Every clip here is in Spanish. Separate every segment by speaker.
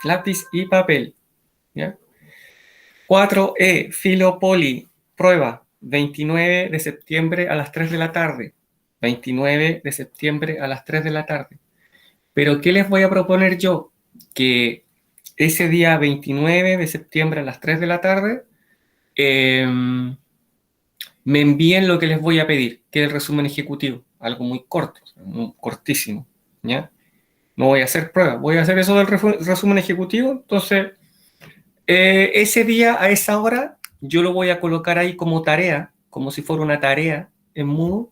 Speaker 1: lápiz y papel. ¿Ya? 4E, Filopoli, prueba, 29 de septiembre a las 3 de la tarde. 29 de septiembre a las 3 de la tarde. Pero ¿qué les voy a proponer yo? Que ese día 29 de septiembre a las 3 de la tarde me envíen lo que les voy a pedir, que es el resumen ejecutivo, algo muy corto, muy cortísimo, ¿ya? No voy a hacer pruebas, voy a hacer eso del resumen ejecutivo, entonces ese día a esa hora yo lo voy a colocar ahí como tarea, como si fuera una tarea en Moodle,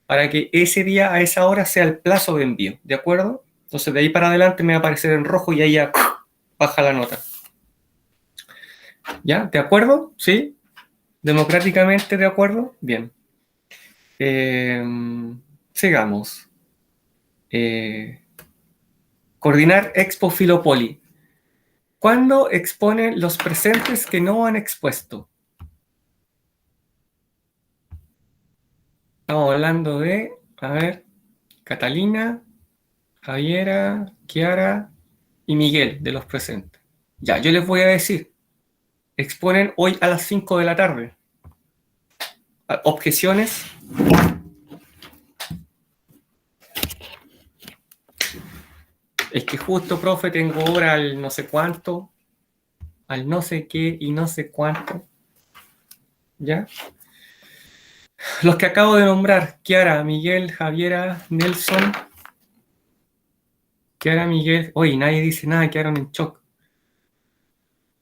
Speaker 1: para que ese día a esa hora sea el plazo de envío, ¿de acuerdo? Entonces de ahí para adelante me va a aparecer en rojo y ahí ya baja la nota. ¿Ya? ¿De acuerdo? ¿Sí? ¿Democráticamente de acuerdo? Bien. Sigamos. Coordinar Expo Filopoli. ¿Cuándo exponen los presentes que no han expuesto? Estamos hablando de, a ver, Catalina, Javiera, Kiara y Miguel, de los presentes. Ya, yo les voy a decir, exponen hoy a las 5 de la tarde. ¿Objeciones? Es que justo, profe, tengo hora al no sé cuánto, al no sé qué y no sé cuánto. ¿Ya? Los que acabo de nombrar, Kiara, Miguel, Javiera, Nelson. Kiara, Miguel. Oye, nadie dice nada, quedaron en shock.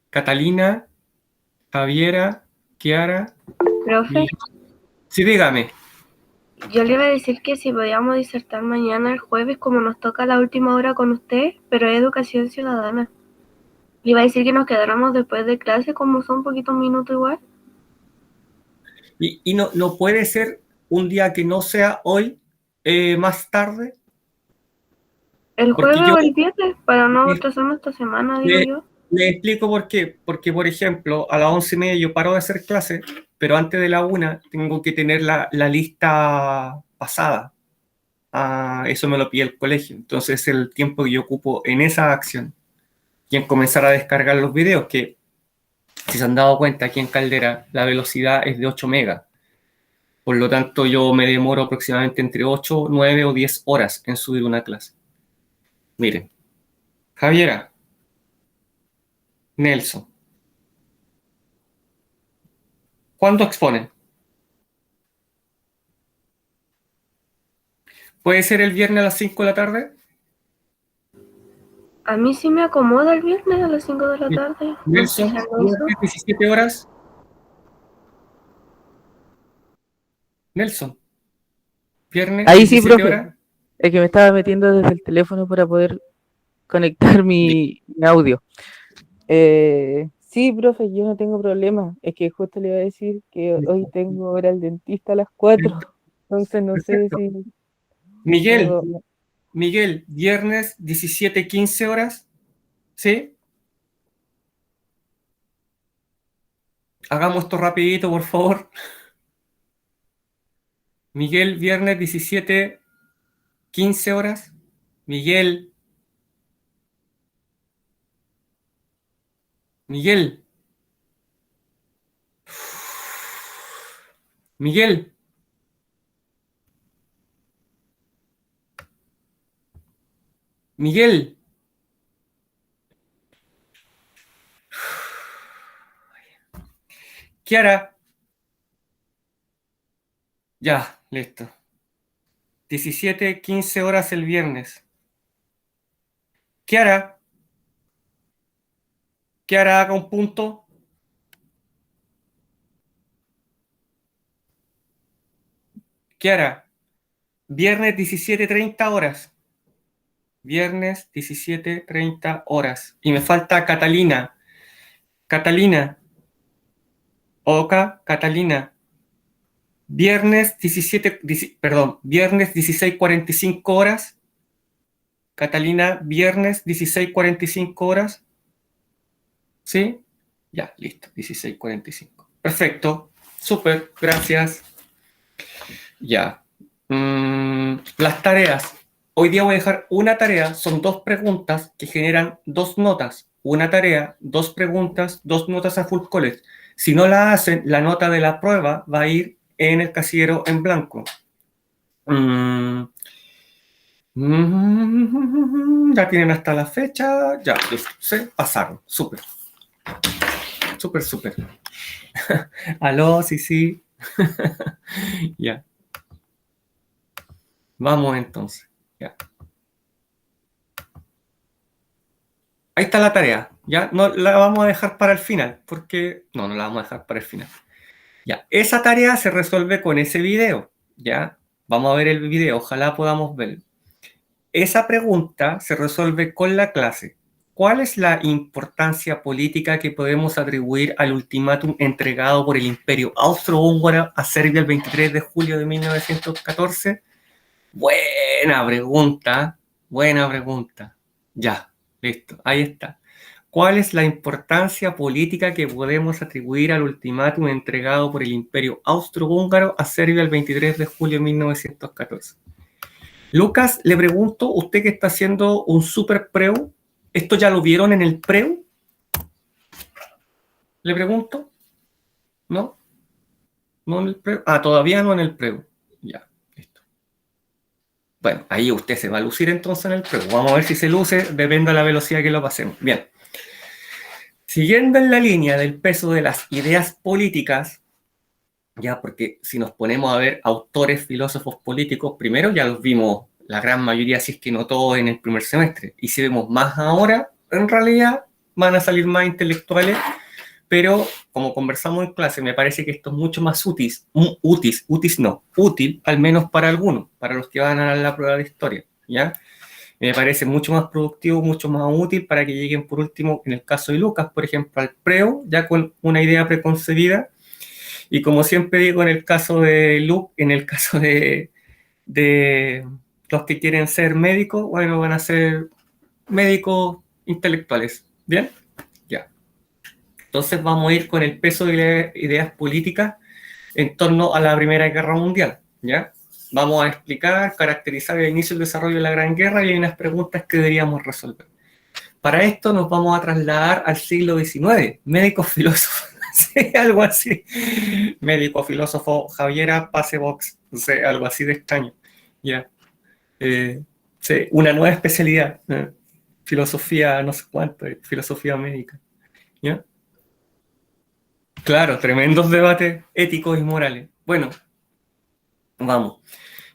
Speaker 1: Catalina, Javiera, Kiara,
Speaker 2: Profe,
Speaker 1: Miguel. Sí, dígame.
Speaker 2: yo le iba a decir que si podíamos disertar mañana el jueves, como nos toca la última hora con usted, pero es educación ciudadana. Le iba a decir que nos quedáramos después de clase, como son un poquito minutos igual.
Speaker 1: Y no puede ser un día que no sea hoy, más tarde,
Speaker 2: El
Speaker 1: porque
Speaker 2: jueves
Speaker 1: yo
Speaker 2: o el viernes, para no atrasarnos esta semana, digo
Speaker 1: le,
Speaker 2: yo.
Speaker 1: le explico por qué. Porque, por ejemplo, a las 11:30 yo paro de hacer clase, pero antes de la 1 tengo que tener la lista pasada. Ah, eso me lo pide el colegio. Entonces es el tiempo que yo ocupo en esa acción y en comenzar a descargar los videos, que si se han dado cuenta aquí en Caldera la velocidad es de 8 megas. Por lo tanto, yo me demoro aproximadamente entre 8, 9 o 10 horas en subir una clase. Miren, Javiera, Nelson, ¿cuándo exponen? ¿Puede ser el viernes a las 5 de la tarde?
Speaker 2: A mí sí me acomoda el viernes a las 5 de la tarde. No sé si
Speaker 1: Nelson,
Speaker 2: algo hizo.
Speaker 1: viernes 17 horas. Nelson, viernes
Speaker 3: Ahí sí,
Speaker 1: 17
Speaker 3: profe.
Speaker 1: horas.
Speaker 3: Es que me estaba metiendo desde el teléfono para poder conectar mi audio. Sí, profe, yo no tengo problema. Es que justo le iba a decir que hoy tengo hora al dentista a las 4. Entonces no sé
Speaker 1: Perfecto.
Speaker 3: si
Speaker 1: Miguel,
Speaker 3: puedo.
Speaker 1: Miguel, viernes 17:15 horas. ¿Sí? Hagamos esto rapidito, por favor. Miguel, viernes 17:15 horas. Miguel, Miguel, Miguel, Miguel. Kiara. Ya, listo. 17:15 horas el viernes. Kiara, Kiara, haga un punto. Kiara, viernes 17:30 horas. Viernes 17:30 horas. Y me falta Catalina. Catalina. Oka, Catalina. Viernes 16:45 horas. Catalina, viernes 16:45 horas. ¿Sí? Ya, listo, 16:45. Perfecto, súper, gracias. Ya. Las tareas. hoy día voy a dejar una tarea, son 2 preguntas que generan 2 notas. Una tarea, 2 preguntas, 2 notas a full college. Si no la hacen, la nota de la prueba va a ir en el casillero en blanco. Ya tienen hasta la fecha, ya, listo, se pasaron, súper. Súper, súper. Aló, sí, sí. Ya. Vamos entonces. Ya. Ahí está la tarea. Ya no la vamos a dejar para el final, porque no la vamos a dejar para el final. Ya, esa tarea se resuelve con ese video. Ya, vamos a ver el video, ojalá podamos verlo. Esa pregunta se resuelve con la clase. ¿Cuál es la importancia política que podemos atribuir al ultimátum entregado por el Imperio Austrohúngaro a Serbia el 23 de julio de 1914? Buena pregunta, buena pregunta. Ya, listo, ahí está. ¿Cuál es la importancia política que podemos atribuir al ultimátum entregado por el Imperio Austrohúngaro a Serbia el 23 de julio de 1914? Lucas, le pregunto, usted que está haciendo un super preu, ¿esto ya lo vieron en el preu? Le pregunto. ¿No? ¿No en el preu? Ah, todavía no en el preu. Ya, listo. Bueno, ahí usted se va a lucir entonces en el preu. Vamos a ver si se luce, depende de la velocidad que lo pasemos. Bien. Siguiendo en la línea del peso de las ideas políticas, ya, porque si nos ponemos a ver autores, filósofos políticos, primero ya los vimos la gran mayoría, si es que no todos, en el primer semestre. Y si vemos más ahora, en realidad van a salir más intelectuales, pero como conversamos en clase, me parece que esto es mucho más útil, al menos para algunos, para los que van a dar la prueba de historia, ¿ya? Me parece mucho más productivo, mucho más útil para que lleguen, por último, en el caso de Lucas, por ejemplo, al preo, ya con una idea preconcebida. Y como siempre digo, en el caso de Luke, en el caso de los que quieren ser médicos, bueno, van a ser médicos intelectuales. ¿Bien? Ya. Entonces vamos a ir con el peso de ideas políticas en torno a la Primera Guerra Mundial. ¿Ya? Vamos a explicar, caracterizar el inicio y el desarrollo de la Gran Guerra y hay unas preguntas que deberíamos resolver. Para esto nos vamos a trasladar al siglo XIX, médicos filósofos. Sí, algo así. Médico, filósofo, Javiera, Pasebox, no sé, algo así de extraño. Ya. Sí, una nueva especialidad. Filosofía, no sé cuánto, filosofía médica. ¿Ya? Claro, tremendos debates éticos y morales. Bueno, vamos.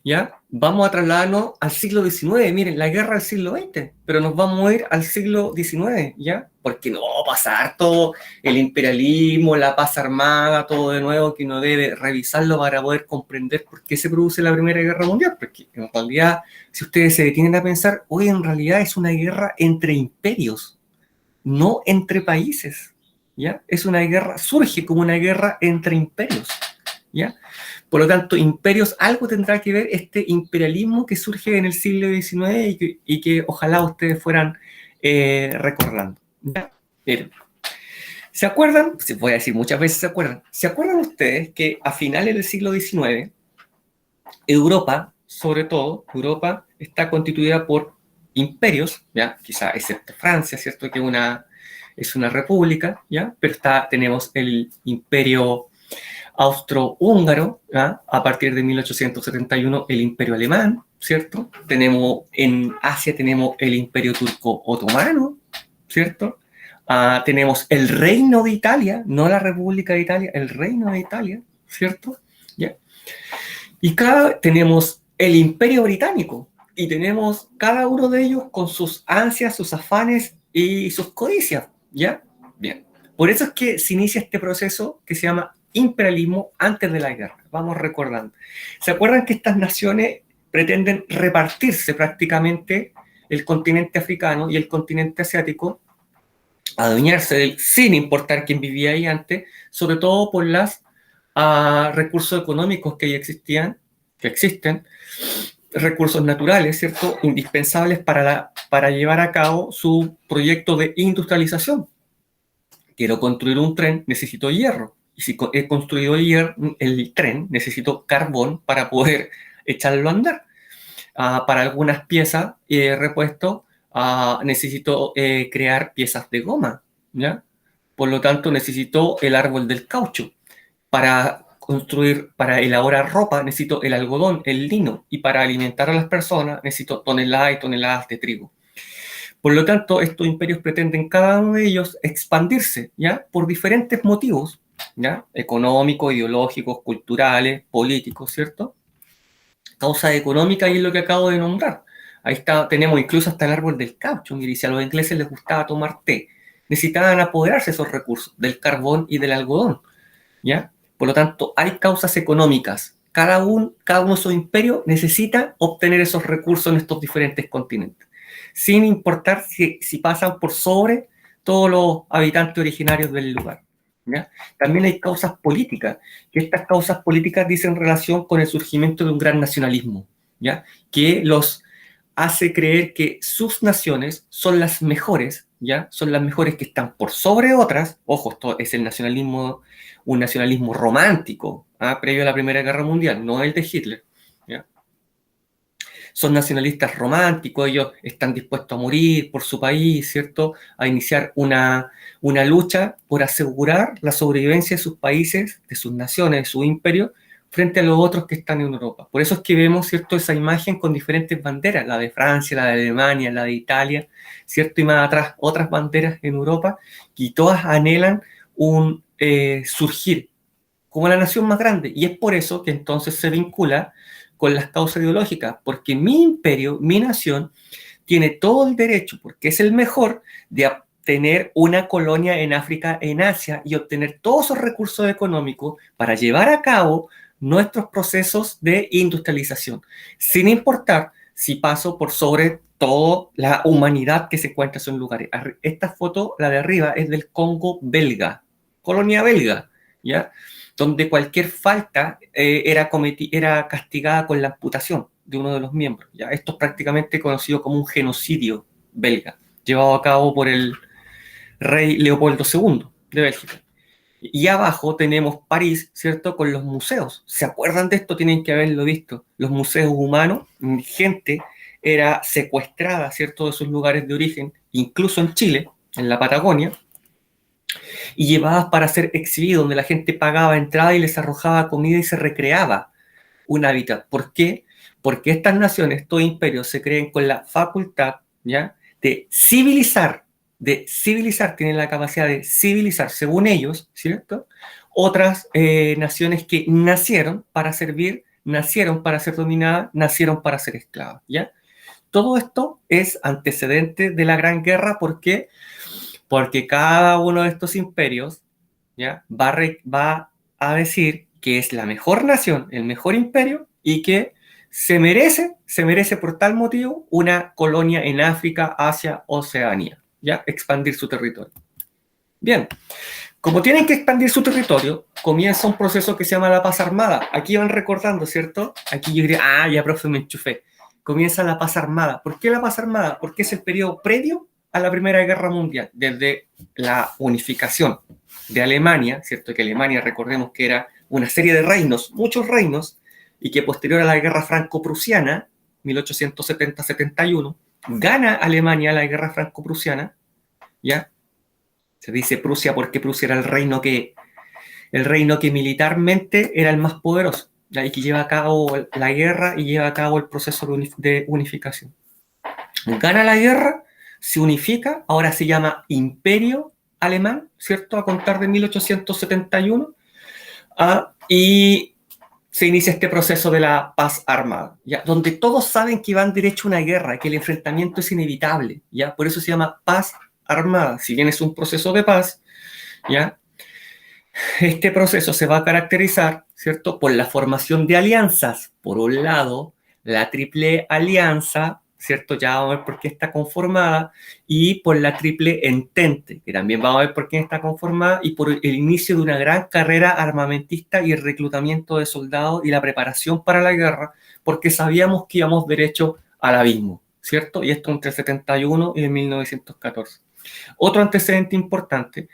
Speaker 1: ¿Ya? Vamos a trasladarnos al siglo XIX, miren, la guerra del siglo XX, pero nos vamos a ir al siglo XIX, ¿ya? Porque no va a pasar todo el imperialismo, la paz armada, todo de nuevo, que uno debe revisarlo para poder comprender por qué se produce la Primera Guerra Mundial, porque en realidad, si ustedes se detienen a pensar, hoy en realidad es una guerra entre imperios, no entre países, ¿ya? Es una guerra, surge como una guerra entre imperios, ¿ya? Por lo tanto, imperios, algo tendrá que ver este imperialismo que surge en el siglo XIX y que ojalá ustedes fueran recordando. ¿Ya? Miren, ¿se acuerdan? Se puede decir muchas veces ¿se acuerdan ustedes que a finales del siglo XIX, Europa, sobre todo, Europa está constituida por imperios, ¿ya? Quizá excepto Francia, ¿cierto? Que es una república, ¿ya? Pero tenemos el imperio austrohúngaro, ¿ya? A partir de 1871 el imperio alemán, ¿cierto? En Asia tenemos el imperio turco otomano, ¿cierto? Tenemos el reino de Italia, no la República de Italia, el reino de Italia, ¿cierto? ¿Ya? Y tenemos el imperio británico, y tenemos cada uno de ellos con sus ansias, sus afanes y sus codicias, ¿ya? Bien. Por eso es que se inicia este proceso que se llama imperialismo antes de la guerra. Vamos recordando. ¿Se acuerdan que estas naciones pretenden repartirse prácticamente el continente africano y el continente asiático, adueñarse de él sin importar quién vivía ahí antes, sobre todo por los recursos económicos que ya existían, que existen, recursos naturales, ¿cierto? Indispensables para llevar a cabo su proyecto de industrialización. Quiero construir un tren, necesito hierro. Y si he construido el tren, necesito carbón para poder echarlo a andar. para algunas piezas repuesto, necesito crear piezas de goma, ¿ya? Por lo tanto, necesito el árbol del caucho. Para construir, para elaborar ropa, necesito el algodón, el lino, y para alimentar a las personas necesito toneladas y toneladas de trigo. Por lo tanto, estos imperios pretenden cada uno de ellos expandirse, ¿ya? Por diferentes motivos, ¿ya? Económicos, ideológicos, culturales, políticos, ¿cierto? Causa económica y es lo que acabo de nombrar. Ahí está, tenemos incluso hasta el árbol del caucho. Mire, si a los ingleses les gustaba tomar té, necesitaban apoderarse de esos recursos, del carbón y del algodón, ¿ya? Por lo tanto, hay causas económicas. Cada uno de esos imperios necesita obtener esos recursos en estos diferentes continentes, sin importar si pasan por sobre todos los habitantes originarios del lugar, ¿ya? También hay causas políticas, que estas causas políticas dicen relación con el surgimiento de un gran nacionalismo, ¿ya? Que los hace creer que sus naciones son las mejores, ¿ya? Son las mejores que están por sobre otras. Ojo, esto es el nacionalismo, un nacionalismo romántico, previo a la Primera Guerra Mundial, no el de Hitler, ¿ya? Son nacionalistas románticos, ellos están dispuestos a morir por su país, ¿cierto? A iniciar una lucha por asegurar la sobrevivencia de sus países, de sus naciones, de su imperio, frente a los otros que están en Europa. Por eso es que vemos, ¿cierto?, esa imagen con diferentes banderas, la de Francia, la de Alemania, la de Italia, ¿cierto? Y más atrás otras banderas en Europa, y todas anhelan un surgir como la nación más grande. Y es por eso que entonces se vincula con las causas ideológicas, porque mi imperio, mi nación, tiene todo el derecho, porque es el mejor, de tener una colonia en África, en Asia, y obtener todos esos recursos económicos para llevar a cabo nuestros procesos de industrialización, sin importar si paso por sobre toda la humanidad que se encuentra en esos lugares. Esta foto, la de arriba, es del Congo belga, colonia belga, ¿ya? Donde cualquier falta era castigada con la amputación de uno de los miembros, ¿ya? Esto es prácticamente conocido como un genocidio belga, llevado a cabo por el rey Leopoldo II de Bélgica. Y abajo tenemos París, ¿cierto?, con los museos. ¿Se acuerdan de esto? Tienen que haberlo visto. Los museos humanos, gente era secuestrada, ¿cierto?, de sus lugares de origen, incluso en Chile, en la Patagonia, y llevadas para ser exhibidos, donde la gente pagaba entrada y les arrojaba comida y se recreaba un hábitat. ¿Por qué? Porque estas naciones, estos imperios, se creen con la facultad, ¿ya?, de civilizar, tienen la capacidad de civilizar, según ellos, ¿cierto?, otras naciones que nacieron para servir, nacieron para ser dominadas, nacieron para ser esclavas, ¿ya? Todo esto es antecedente de la Gran Guerra. ¿Por qué? Porque cada uno de estos imperios, ¿ya?, va a decir que es la mejor nación, el mejor imperio, y que se merece por tal motivo una colonia en África, Asia, Oceanía, ¿ya? Expandir su territorio. Bien, como tienen que expandir su territorio, comienza un proceso que se llama la paz armada. Aquí van recordando, ¿cierto? Aquí yo diría, ya, profe, me enchufé. Comienza la paz armada. ¿Por qué la paz armada? Porque es el periodo previo a la Primera Guerra Mundial, desde la unificación de Alemania, ¿cierto? Que Alemania, recordemos que era una serie de reinos, muchos reinos, y que posterior a la Guerra Franco-Prusiana, 1870-71, gana Alemania la Guerra Franco-Prusiana, ¿ya? Se dice Prusia porque Prusia era el reino que militarmente era el más poderoso, ¿ya? Y que lleva a cabo la guerra y lleva a cabo el proceso de unificación. Gana la guerra, se unifica, ahora se llama Imperio Alemán, ¿cierto? A contar de 1871, y se inicia este proceso de la paz armada, ¿ya? Donde todos saben que van derecho a una guerra, que el enfrentamiento es inevitable, ¿ya? Por eso se llama paz armada. Si bien es un proceso de paz, ¿ya?, este proceso se va a caracterizar, ¿cierto?, por la formación de alianzas. Por un lado, la Triple Alianza, ¿cierto? Ya vamos a ver por qué está conformada, y por la Triple Entente, que también vamos a ver por qué está conformada, y por el inicio de una gran carrera armamentista y el reclutamiento de soldados y la preparación para la guerra, porque sabíamos que íbamos derecho al abismo, ¿cierto? Y esto entre el 71 y el 1914. Otro antecedente importante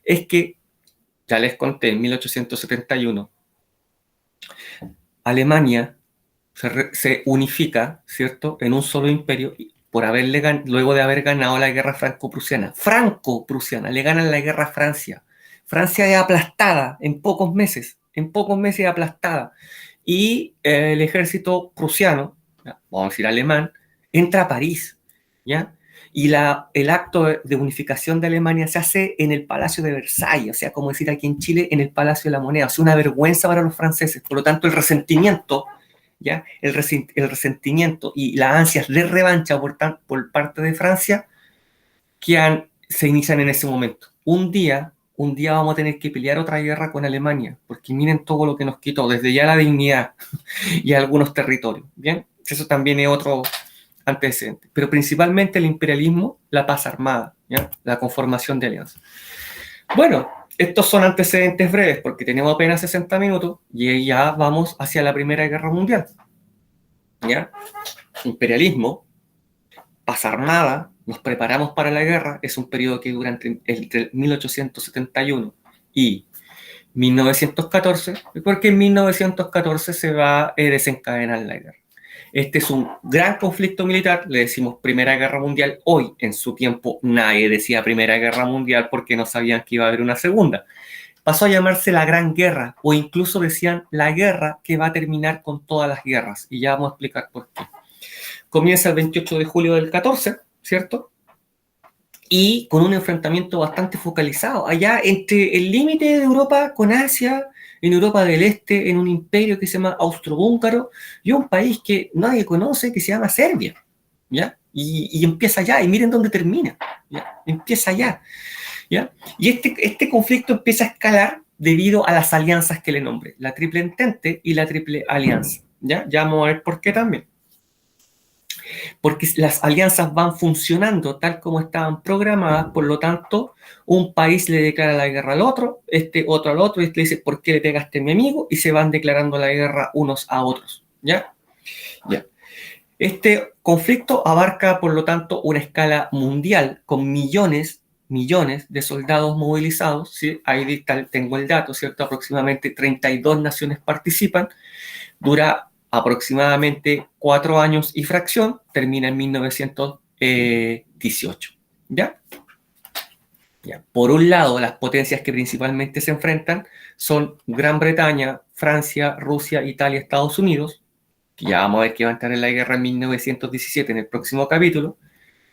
Speaker 1: es que, ya les conté, en 1871, Alemania se unifica, ¿cierto?, en un solo imperio por luego de haber ganado la guerra franco-prusiana. Franco-prusiana, le ganan la guerra a Francia. Francia es aplastada en pocos meses es aplastada. Y el ejército prusiano, vamos a decir alemán, entra a París, ¿ya? Y el acto de unificación de Alemania se hace en el Palacio de Versalles, o sea, como decir aquí en Chile, en el Palacio de la Moneda. O sea, una vergüenza para los franceses. Por lo tanto, el resentimiento, ¿ya? El resentimiento y las ansias de revancha por parte de Francia se inician en ese momento. Un día vamos a tener que pelear otra guerra con Alemania, porque miren todo lo que nos quitó, desde ya la dignidad y algunos territorios, ¿bien? Eso también es otro antecedente. Pero principalmente el imperialismo, la paz armada, ¿ya? La conformación de alianzas. Bueno, estos son antecedentes breves, porque tenemos apenas 60 minutos y ya vamos hacia la Primera Guerra Mundial, ¿ya? Imperialismo, paz armada, nos preparamos para la guerra, es un periodo que dura entre 1871 y 1914, porque en 1914 se va a desencadenar la guerra. Este es un gran conflicto militar, le decimos Primera Guerra Mundial. Hoy, en su tiempo, nadie decía Primera Guerra Mundial porque no sabían que iba a haber una segunda. Pasó a llamarse la Gran Guerra, o incluso decían la guerra que va a terminar con todas las guerras, y ya vamos a explicar por qué. Comienza el 28 de julio del 14, ¿cierto? Y con un enfrentamiento bastante focalizado, allá entre el límite de Europa con Asia, en Europa del Este, en un imperio que se llama Austrohúngaro, y un país que nadie conoce, que se llama Serbia, ¿ya? Y empieza allá, y miren dónde termina, ¿ya? Empieza allá, ¿ya? Y este conflicto empieza a escalar debido a las alianzas que le nombré, la Triple Entente y la Triple Alianza, ¿ya? Ya vamos a ver por qué también. Porque las alianzas van funcionando tal como estaban programadas, por lo tanto, un país le declara la guerra al otro, otro al otro, y le dice, ¿por qué le pegaste a mi amigo? Y se van declarando la guerra unos a otros, ¿ya? Ya. Este conflicto abarca, por lo tanto, una escala mundial con millones de soldados movilizados, ¿sí? Ahí tengo el dato, ¿cierto? Aproximadamente 32 naciones participan, dura aproximadamente 4 años y fracción, termina en 1918, ¿ya? Ya. Por un lado, las potencias que principalmente se enfrentan son Gran Bretaña, Francia, Rusia, Italia, Estados Unidos, que ya vamos a ver que va a entrar en la guerra en 1917 en el próximo capítulo,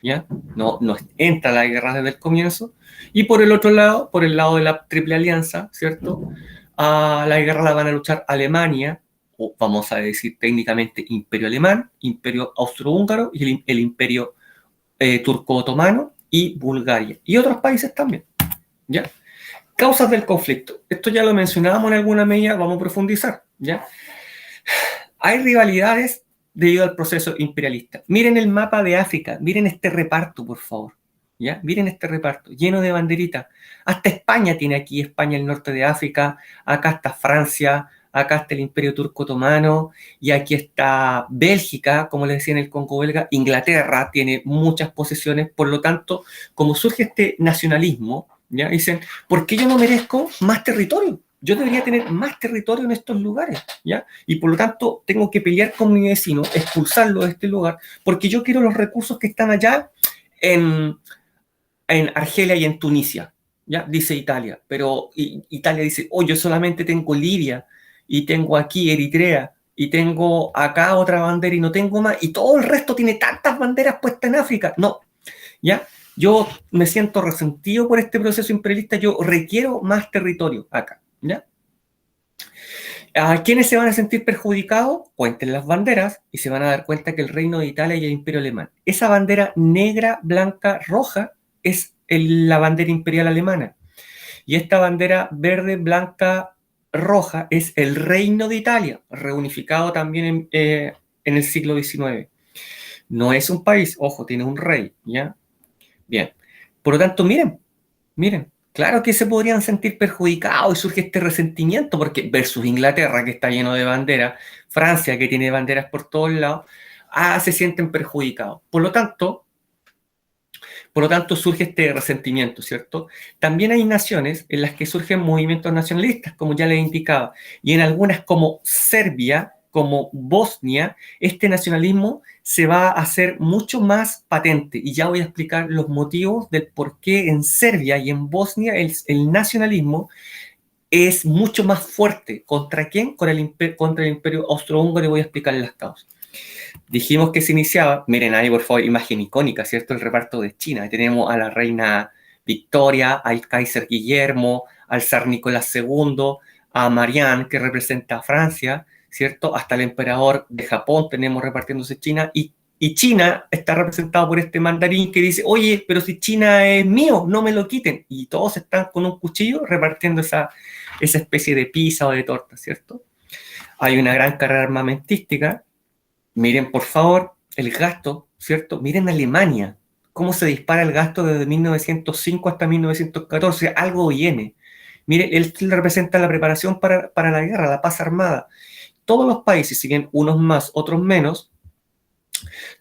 Speaker 1: ¿ya? No entra la guerra desde el comienzo. Y por el otro lado, por el lado de la Triple Alianza, ¿cierto? La guerra la van a luchar Alemania, o vamos a decir técnicamente Imperio Alemán, Imperio Austrohúngaro y el Imperio Turco-Otomano y Bulgaria. Y otros países también, ¿ya? Causas del conflicto. Esto ya lo mencionábamos en alguna medida, vamos a profundizar, ¿ya? Hay rivalidades debido al proceso imperialista. Miren el mapa de África, miren este reparto, por favor, ¿ya? Miren este reparto, lleno de banderitas. Hasta España tiene aquí, España, el norte de África, acá está Francia, acá está el Imperio Turco Otomano, y aquí está Bélgica, como les decía en el Congo belga. Inglaterra tiene muchas posesiones, por lo tanto, como surge este nacionalismo, ¿ya? Dicen, ¿por qué yo no merezco más territorio? Yo debería tener más territorio en estos lugares, ¿ya? Y por lo tanto, tengo que pelear con mi vecino, expulsarlo de este lugar, porque yo quiero los recursos que están allá en Argelia y en Tunisia, ¿ya? Dice Italia, pero Italia dice, oh, yo solamente tengo Libia, y tengo aquí Eritrea, y tengo acá otra bandera y no tengo más, y todo el resto tiene tantas banderas puestas en África. No, ¿ya? Yo me siento resentido por este proceso imperialista, yo requiero más territorio acá, ¿ya? ¿A quiénes se van a sentir perjudicados? Cuenten las banderas y se van a dar cuenta que el Reino de Italia y el Imperio Alemán. Esa bandera negra, blanca, roja es la bandera imperial alemana. Y esta bandera verde, blanca, roja es el Reino de Italia, reunificado también en el siglo XIX. No es un país, ojo, tiene un rey, ¿ya? Bien. Por lo tanto, miren, claro que se podrían sentir perjudicados y surge este resentimiento, porque versus Inglaterra, que está lleno de banderas, Francia, que tiene banderas por todos lados, se sienten perjudicados. Por lo tanto, surge este resentimiento, ¿cierto? También hay naciones en las que surgen movimientos nacionalistas, como ya les indicaba, y en algunas como Serbia, como Bosnia, este nacionalismo se va a hacer mucho más patente. Y ya voy a explicar los motivos del por qué en Serbia y en Bosnia el nacionalismo es mucho más fuerte. ¿Contra quién? Contra el imperio austrohúngaro, y voy a explicarles las causas. Dijimos que se iniciaba, miren ahí por favor, imagen icónica, ¿cierto? El reparto de China. Tenemos a la reina Victoria, al Kaiser Guillermo, al zar Nicolás II, a Marianne, que representa a Francia, ¿cierto? Hasta el emperador de Japón tenemos repartiéndose China, y China está representado por este mandarín que dice, oye, pero si China es mío, no me lo quiten. Y todos están con un cuchillo repartiendo esa especie de pizza o de torta, ¿cierto? Hay una gran carrera armamentística. Miren, por favor, el gasto, ¿cierto? Miren Alemania, cómo se dispara el gasto desde 1905 hasta 1914, algo viene. Miren, él representa la preparación para la guerra, la paz armada. Todos los países, si bien unos más, otros menos,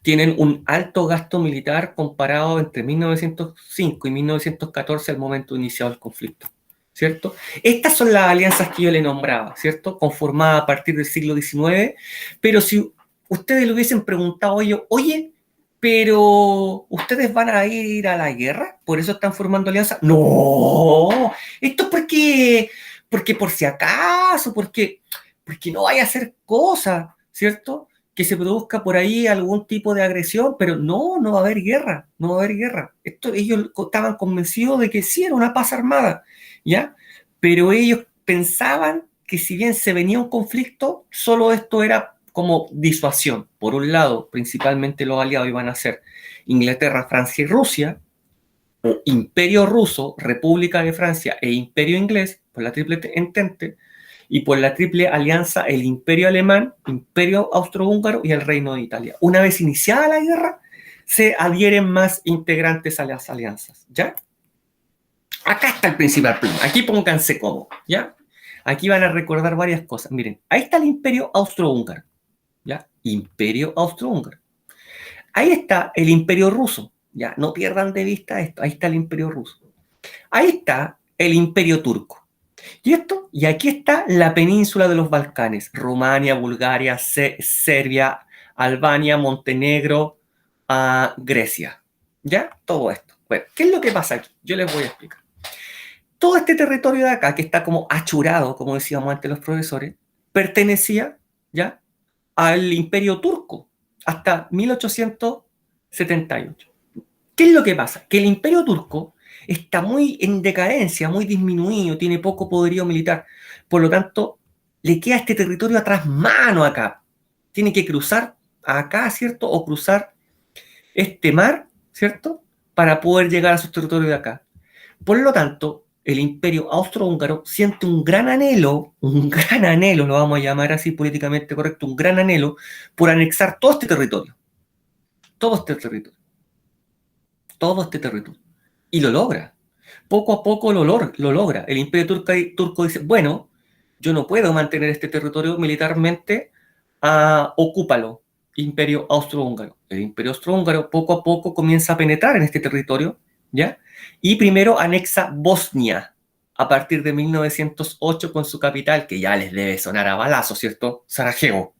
Speaker 1: tienen un alto gasto militar comparado entre 1905 y 1914 al momento iniciado el conflicto, ¿cierto? Estas son las alianzas que yo le nombraba, ¿cierto? Conformadas a partir del siglo XIX, pero si ustedes le hubiesen preguntado a ellos, oye, pero ¿ustedes van a ir a la guerra? ¿Por eso están formando alianzas? No, esto es porque por si acaso, porque no vaya a hacer cosas, ¿cierto? Que se produzca por ahí algún tipo de agresión, pero no va a haber guerra, no va a haber guerra. Ellos estaban convencidos de que sí era una paz armada, ¿ya? Pero ellos pensaban que si bien se venía un conflicto, solo esto era como disuasión. Por un lado, principalmente los aliados iban a ser Inglaterra, Francia y Rusia, o Imperio Ruso, República de Francia e Imperio Inglés, por la Triple Entente, y por la Triple Alianza, el Imperio Alemán, Imperio Austrohúngaro y el Reino de Italia. Una vez iniciada la guerra, se adhieren más integrantes a las alianzas, ¿ya? Acá está el principal problema. Aquí pónganse cómodos, ¿ya? Aquí van a recordar varias cosas. Miren, ahí está el Imperio Austrohúngaro, ¿ya? Imperio Austrohúngaro. Ahí está el Imperio Ruso, ¿ya? No pierdan de vista esto. Ahí está el Imperio Ruso. Ahí está el Imperio Turco. Y aquí está la península de los Balcanes, Rumania, Bulgaria, Serbia, Albania, Montenegro, Grecia. ¿Ya? Todo esto. Bueno, ¿qué es lo que pasa aquí? Yo les voy a explicar. Todo este territorio de acá, que está como achurado, como decíamos antes los profesores, pertenecía, ¿ya?, al Imperio Turco hasta 1878. ¿Qué es lo que pasa? Que el Imperio Turco está muy en decadencia, muy disminuido, tiene poco poderío militar. Por lo tanto, le queda este territorio atrás mano acá. Tiene que cruzar acá, ¿cierto? O cruzar este mar, ¿cierto? Para poder llegar a sus territorios de acá. Por lo tanto, el Imperio Austrohúngaro siente un gran anhelo, lo vamos a llamar así políticamente correcto, un gran anhelo por anexar todo este territorio. Todo este territorio. Y lo logra. Poco a poco lo logra. El Imperio Turco dice, bueno, yo no puedo mantener este territorio militarmente, ocúpalo, Imperio Austrohúngaro. El Imperio Austrohúngaro poco a poco comienza a penetrar en este territorio, ¿ya? Y primero anexa Bosnia a partir de 1908 con su capital, que ya les debe sonar a balazo, ¿cierto? Sarajevo.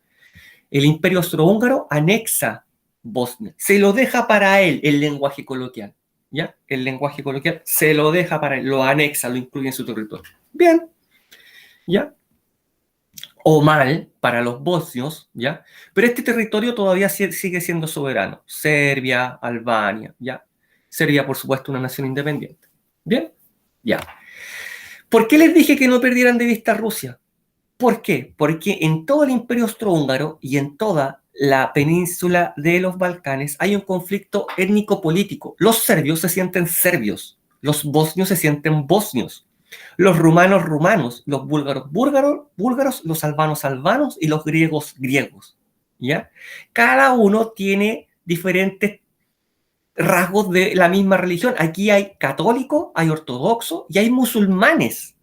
Speaker 1: El Imperio Austrohúngaro anexa Bosnia. Se lo deja para él el lenguaje coloquial, ¿ya? El lenguaje coloquial se lo deja para él, lo anexa, lo incluye en su territorio. Bien, ¿ya? O mal para los bosnios, ¿ya? Pero este territorio todavía sigue siendo soberano. Serbia, Albania, ¿ya? Serbia, por supuesto, una nación independiente. ¿Bien? Ya. ¿Por qué les dije que no perdieran de vista a Rusia? ¿Por qué? Porque en todo el Imperio Austrohúngaro y en toda la península de los Balcanes hay un conflicto étnico-político. Los serbios se sienten serbios, los bosnios se sienten bosnios, los rumanos rumanos, los búlgaros búlgaros, los albanos albanos y los griegos griegos, ¿ya? Cada uno tiene diferentes rasgos de la misma religión. Aquí hay católico, hay ortodoxo y hay musulmanes,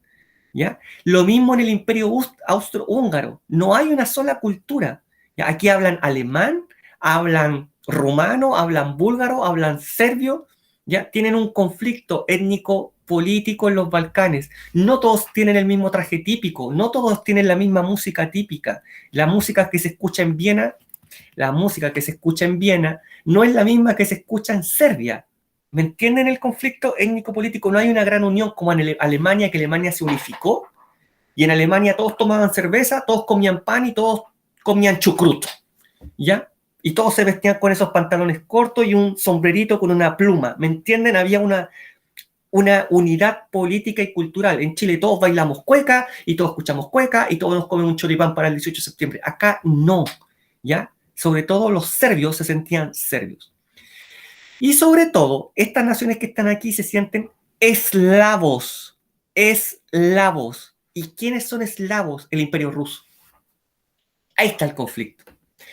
Speaker 1: ¿ya? Lo mismo en el Imperio Austrohúngaro. No hay una sola cultura, ¿ya? Aquí hablan alemán, hablan rumano, hablan búlgaro, hablan serbio, ¿ya? Tienen un conflicto étnico político en los Balcanes. No todos tienen el mismo traje típico, no todos tienen la misma música típica. La música que se escucha en Viena, la música que se escucha en Viena no es la misma que se escucha en Serbia. ¿Me entienden el conflicto étnico-político? No hay una gran unión como en Alemania, que Alemania se unificó y en Alemania todos tomaban cerveza, todos comían pan y todos comían chucrut, ¿ya? Y todos se vestían con esos pantalones cortos y un sombrerito con una pluma. ¿Me entienden? Había una unidad política y cultural. En Chile todos bailamos cueca y todos escuchamos cueca y todos nos comen un choripán para el 18 de septiembre. Acá no, ¿ya? Sobre todo los serbios se sentían serbios. Y sobre todo, estas naciones que están aquí se sienten eslavos. Eslavos. ¿Y quiénes son eslavos? El Imperio Ruso. Ahí está el conflicto.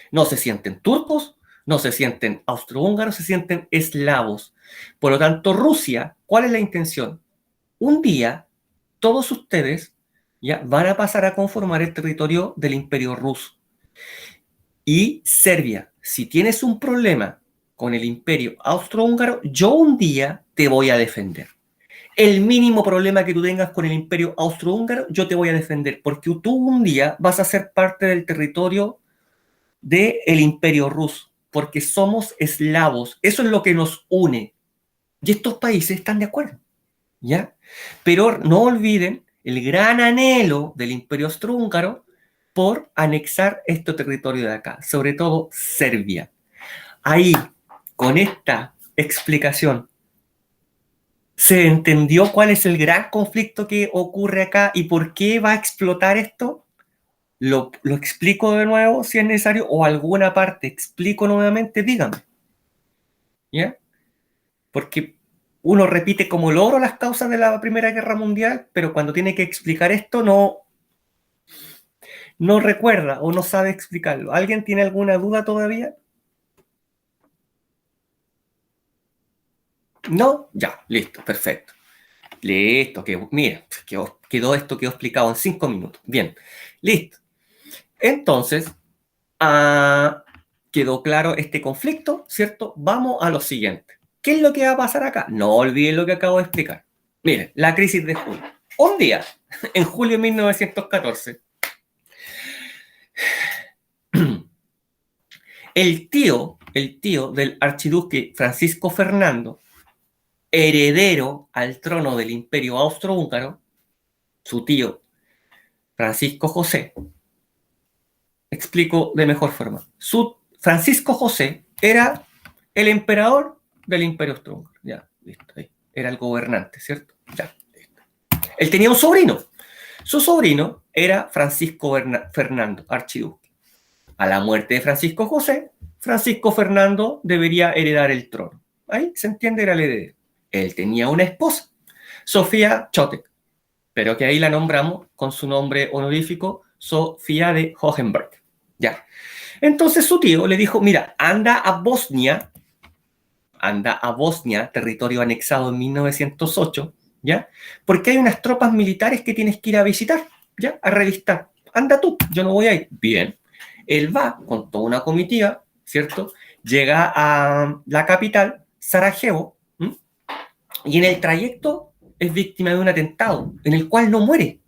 Speaker 1: No se sienten turcos, no se sienten austrohúngaros, se sienten eslavos. Por lo tanto, Rusia, ¿cuál es la intención? Un día, todos ustedes ya van a pasar a conformar el territorio del Imperio Ruso. Y Serbia, si tienes un problema con el Imperio Austrohúngaro, yo un día te voy a defender. El mínimo problema que tú tengas con el Imperio Austrohúngaro, yo te voy a defender, porque tú un día vas a ser parte del territorio del Imperio Ruso, porque somos eslavos. Eso es lo que nos une. Y estos países están de acuerdo, ¿ya? Pero no olviden el gran anhelo del Imperio Austrohúngaro por anexar este territorio de acá, sobre todo Serbia. Ahí, con esta explicación, ¿se entendió cuál es el gran conflicto que ocurre acá y por qué va a explotar esto? Lo explico de nuevo si es necesario o alguna parte explico nuevamente, díganme. ¿Ya? Porque uno repite como loro las causas de la Primera Guerra Mundial, pero cuando tiene que explicar esto no recuerda o no sabe explicarlo. ¿Alguien tiene alguna duda todavía? ¿No? Ya, listo, perfecto. Listo, mira, quedó explicado en 5 minutos. Bien, listo. Entonces, quedó claro este conflicto, ¿cierto? Vamos a lo siguiente. ¿Qué es lo que va a pasar acá? No olviden lo que acabo de explicar. Miren, la crisis de julio. Un día, en julio de 1914, el tío del archiduque Francisco Fernando, heredero al trono del Imperio Austrohúngaro, su tío Francisco José, explico de mejor forma. Francisco José era el emperador del Imperio Austrohúngaro. Ya, listo, ahí. Era el gobernante, ¿cierto? Ya, listo. Él tenía un sobrino. Su sobrino era Francisco Fernando, archiduque. A la muerte de Francisco José, Francisco Fernando debería heredar el trono. Ahí se entiende, era el heredero. Él tenía una esposa, Sofía Chotek, pero que ahí la nombramos con su nombre honorífico, Sofía de Hohenberg. Ya. Entonces su tío le dijo, mira, anda a Bosnia, territorio anexado en 1908, ¿ya? Porque hay unas tropas militares que tienes que ir a visitar, ¿ya? A revistar. Anda tú, yo no voy a ir. Bien. Él va con toda una comitiva, ¿cierto? Llega a la capital, Sarajevo, y en el trayecto es víctima de un atentado en el cual no muere.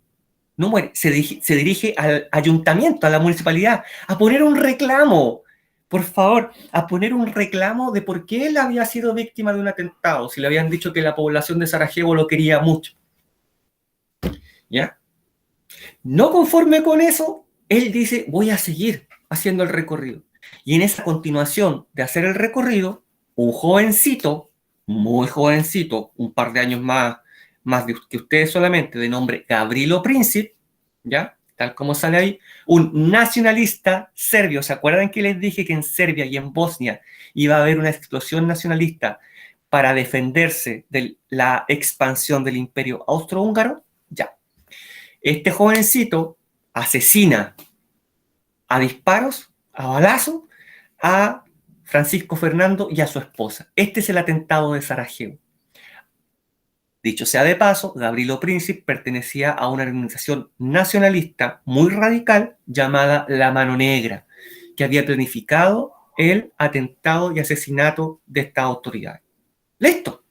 Speaker 1: No muere. Se dirige al ayuntamiento, a la municipalidad, a poner un reclamo. Por favor, a poner un reclamo de por qué él había sido víctima de un atentado, si le habían dicho que la población de Sarajevo lo quería mucho. ¿Ya? No conforme con eso, él dice, voy a seguir haciendo el recorrido. Y en esa continuación de hacer el recorrido, un jovencito, muy jovencito, un par de años más que ustedes solamente, de nombre Gavrilo Princip, ¿ya? Tal como sale ahí, un nacionalista serbio. ¿Se acuerdan que les dije que en Serbia y en Bosnia iba a haber una explosión nacionalista para defenderse de la expansión del Imperio Austrohúngaro? Ya. Este jovencito asesina a disparos, a balazos, a Francisco Fernando y a su esposa. Este es el atentado de Sarajevo. Dicho sea de paso, Gavrilo Princip pertenecía a una organización nacionalista muy radical llamada La Mano Negra, que había planificado el atentado y asesinato de esta autoridad. ¡Listo!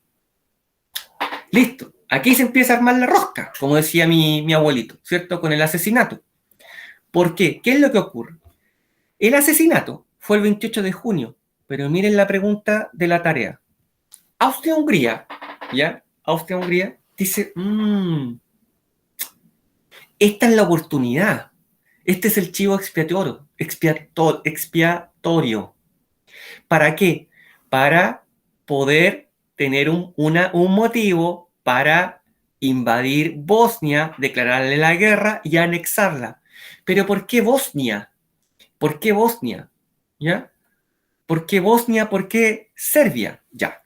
Speaker 1: Listo. Aquí se empieza a armar la rosca, como decía mi abuelito, ¿cierto? Con el asesinato. ¿Por qué? ¿Qué es lo que ocurre? El asesinato fue el 28 de junio, pero miren la pregunta de la tarea. Austria-Hungría, ¿ya? Austria-Hungría dice, esta es la oportunidad. Este es el chivo expiatorio. ¿Para qué? Para poder tener un motivo para invadir Bosnia, declararle la guerra y anexarla. Pero ¿por qué Bosnia? ¿Por qué Bosnia? ¿Ya? ¿Por qué Bosnia? ¿Por qué Serbia? Ya.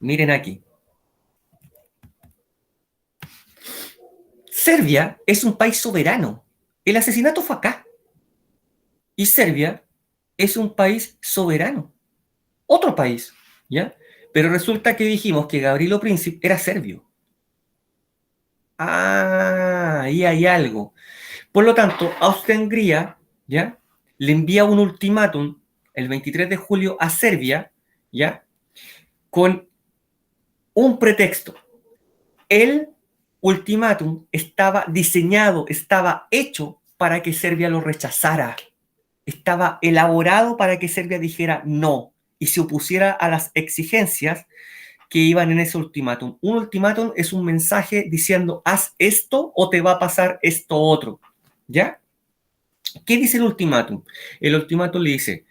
Speaker 1: Miren aquí. Serbia es un país soberano. El asesinato fue acá. Y Serbia es un país soberano. Otro país, ¿ya? Pero resulta que dijimos que Gavrilo Princip era serbio. Ah, ahí hay algo. Por lo tanto, Austria-Hungría, ¿ya? Le envía un ultimátum el 23 de julio a Serbia, ¿ya? Con un pretexto. El ultimátum estaba diseñado, estaba hecho para que Serbia lo rechazara. Estaba elaborado para que Serbia dijera no y se opusiera a las exigencias que iban en ese ultimátum. Un ultimátum es un mensaje diciendo haz esto o te va a pasar esto otro. ¿Ya? ¿Qué dice el ultimátum? El ultimátum le dice,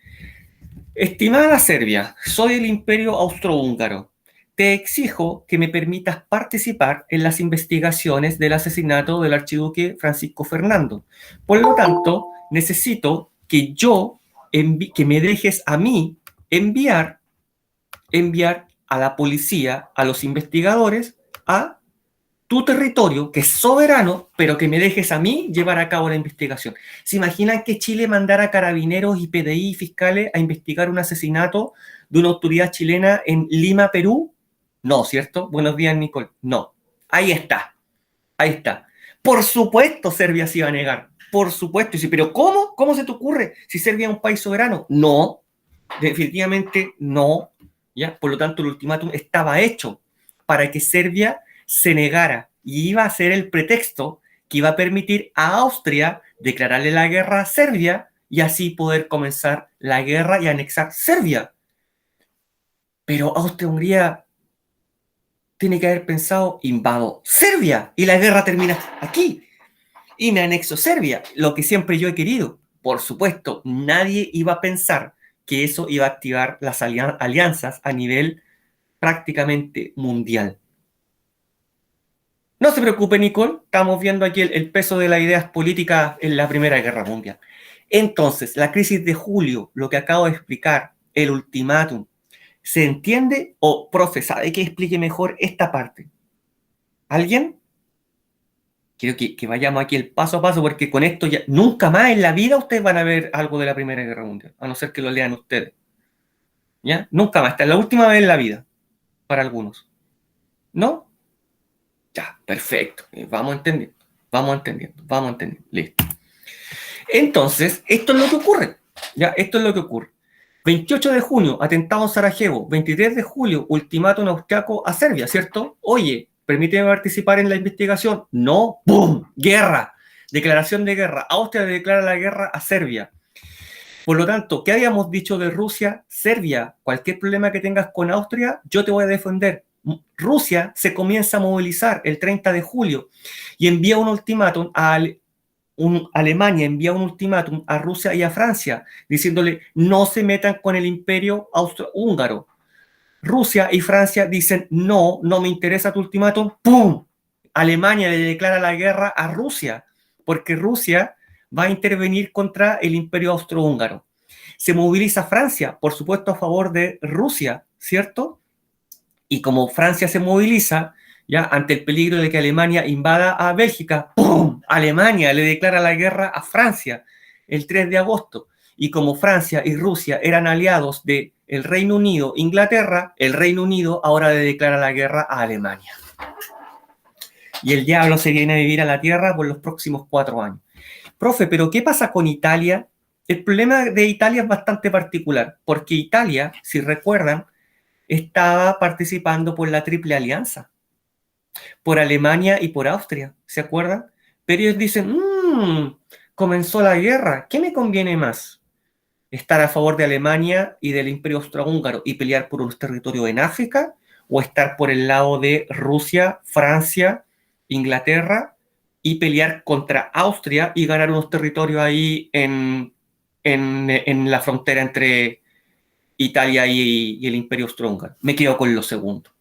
Speaker 1: estimada Serbia, soy el Imperio Austrohúngaro. Te exijo que me permitas participar en las investigaciones del asesinato del archiduque Francisco Fernando. Por lo tanto, necesito que que me dejes a mí enviar a la policía, a los investigadores, a tu territorio, que es soberano, pero que me dejes a mí llevar a cabo la investigación. ¿Se imaginan que Chile mandara carabineros y PDI y fiscales a investigar un asesinato de una autoridad chilena en Lima, Perú? No, ¿cierto? Buenos días, Nicole. No. Ahí está. Ahí está. Por supuesto Serbia se iba a negar. Por supuesto. Sí, pero ¿cómo? ¿Cómo se te ocurre? Si Serbia es un país soberano. No. Definitivamente no. ¿Ya? Por lo tanto, el ultimátum estaba hecho para que Serbia se negara y iba a ser el pretexto que iba a permitir a Austria declararle la guerra a Serbia y así poder comenzar la guerra y anexar Serbia. Pero Austria-Hungría tiene que haber pensado, invado Serbia y la guerra termina aquí y me anexo Serbia, lo que siempre yo he querido. Por supuesto, nadie iba a pensar que eso iba a activar las alianzas a nivel prácticamente mundial. No se preocupe, Nicole, estamos viendo aquí el peso de las ideas políticas en la Primera Guerra Mundial. Entonces, la crisis de julio, lo que acabo de explicar, el ultimátum, ¿se entiende? O, profe, ¿sabe que explique mejor esta parte? ¿Alguien? Quiero que vayamos aquí el paso a paso, porque con esto ya nunca más en la vida ustedes van a ver algo de la Primera Guerra Mundial, a no ser que lo lean ustedes. ¿Ya? Nunca más, esta es la última vez en la vida, para algunos. ¿No? Ya, perfecto. Vamos entendiendo, vamos entendiendo, vamos entendiendo. Listo. Entonces, esto es lo que ocurre. Ya, esto es lo que ocurre. 28 de junio, atentado en Sarajevo. 23 de julio, ultimátum austriaco a Serbia, ¿cierto? Oye, permíteme participar en la investigación. No, ¡pum! Guerra. Declaración de guerra. Austria declara la guerra a Serbia. Por lo tanto, ¿qué habíamos dicho de Rusia? Serbia, cualquier problema que tengas con Austria, yo te voy a defender. Rusia se comienza a movilizar el 30 de julio y envía un ultimátum a Alemania, envía un ultimátum a Rusia y a Francia, diciéndole no se metan con el imperio austrohúngaro. Rusia y Francia dicen no, no me interesa tu ultimátum, ¡pum! Alemania le declara la guerra a Rusia, porque Rusia va a intervenir contra el imperio austrohúngaro. Se moviliza Francia, por supuesto, a favor de Rusia, ¿cierto? Y como Francia se moviliza, ya ante el peligro de que Alemania invada a Bélgica, ¡pum! Alemania le declara la guerra a Francia el 3 de agosto. Y como Francia y Rusia eran aliados del Reino Unido, Inglaterra, el Reino Unido ahora le declara la guerra a Alemania. Y el diablo se viene a vivir a la tierra por los próximos 4 años. Profe, ¿pero qué pasa con Italia? El problema de Italia es bastante particular, porque Italia, si recuerdan, estaba participando por la Triple Alianza, por Alemania y por Austria, ¿se acuerdan? Pero ellos dicen, comenzó la guerra, ¿qué me conviene más? ¿Estar a favor de Alemania y del Imperio Austrohúngaro y pelear por un territorio en África? ¿O estar por el lado de Rusia, Francia, Inglaterra y pelear contra Austria y ganar unos territorios ahí en la frontera entre Italia y el Imperio Austrohúngaro? Me quedo con lo segundo.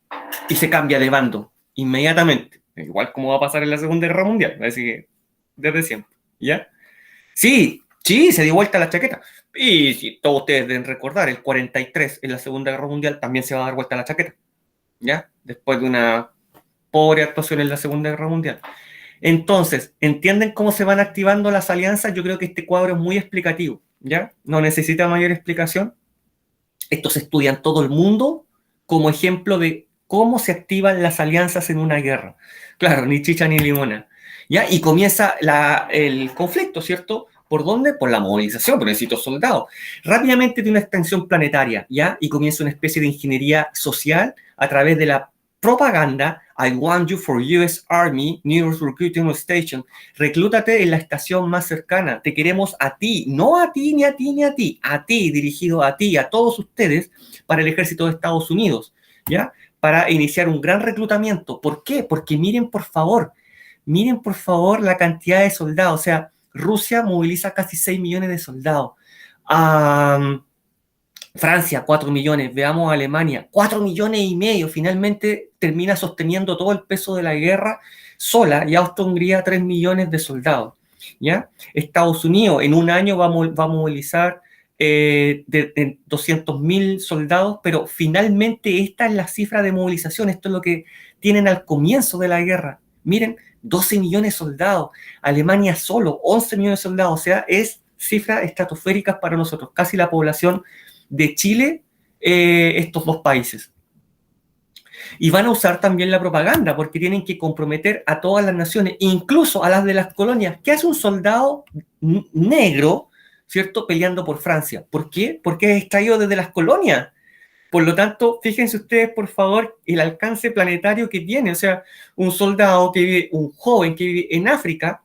Speaker 1: Y se cambia de bando inmediatamente. Igual como va a pasar en la Segunda Guerra Mundial. Así que desde siempre. ¿Ya? Sí, sí, se dio vuelta la chaqueta. Y si todos ustedes deben recordar, el 43 en la Segunda Guerra Mundial también se va a dar vuelta la chaqueta. ¿Ya? Después de una pobre actuación en la Segunda Guerra Mundial. Entonces, ¿entienden cómo se van activando las alianzas? Yo creo que este cuadro es muy explicativo. ¿Ya? No necesita mayor explicación. Esto se estudia en todo el mundo como ejemplo de cómo se activan las alianzas en una guerra. Claro, ni chicha ni limona. ¿Ya? Y comienza el conflicto, ¿cierto? ¿Por dónde? Por la movilización, porque necesito soldados. Rápidamente tiene una extensión planetaria, ¿ya? Y comienza una especie de ingeniería social a través de la propaganda. I want you for US Army, nearest recruiting station. Reclútate en la estación más cercana. Te queremos a ti, no a ti, ni a ti, ni a ti. A ti, dirigido a ti, a todos ustedes, para el ejército de Estados Unidos, ¿ya? Para iniciar un gran reclutamiento. ¿Por qué? Porque miren, por favor, la cantidad de soldados. O sea, Rusia moviliza casi 6 millones de soldados. Francia, 4 millones. Veamos a Alemania, 4 millones y medio. Finalmente termina sosteniendo todo el peso de la guerra sola. Y Austria-Hungría, 3 millones de soldados. ¿Ya? Estados Unidos en un año va a movilizar de 200.000 soldados, pero finalmente esta es la cifra de movilización. Esto es lo que tienen al comienzo de la guerra. Miren, 12 millones de soldados. Alemania solo, 11 millones de soldados. O sea, es cifras estratosféricas para nosotros. Casi la población de Chile, estos dos países. Y van a usar también la propaganda, porque tienen que comprometer a todas las naciones, incluso a las de las colonias. ¿Qué hace un soldado negro, cierto, peleando por Francia? ¿Por qué? Porque es extraído desde las colonias. Por lo tanto, fíjense ustedes, por favor, el alcance planetario que tiene. O sea, un soldado que vive, un joven que vive en África,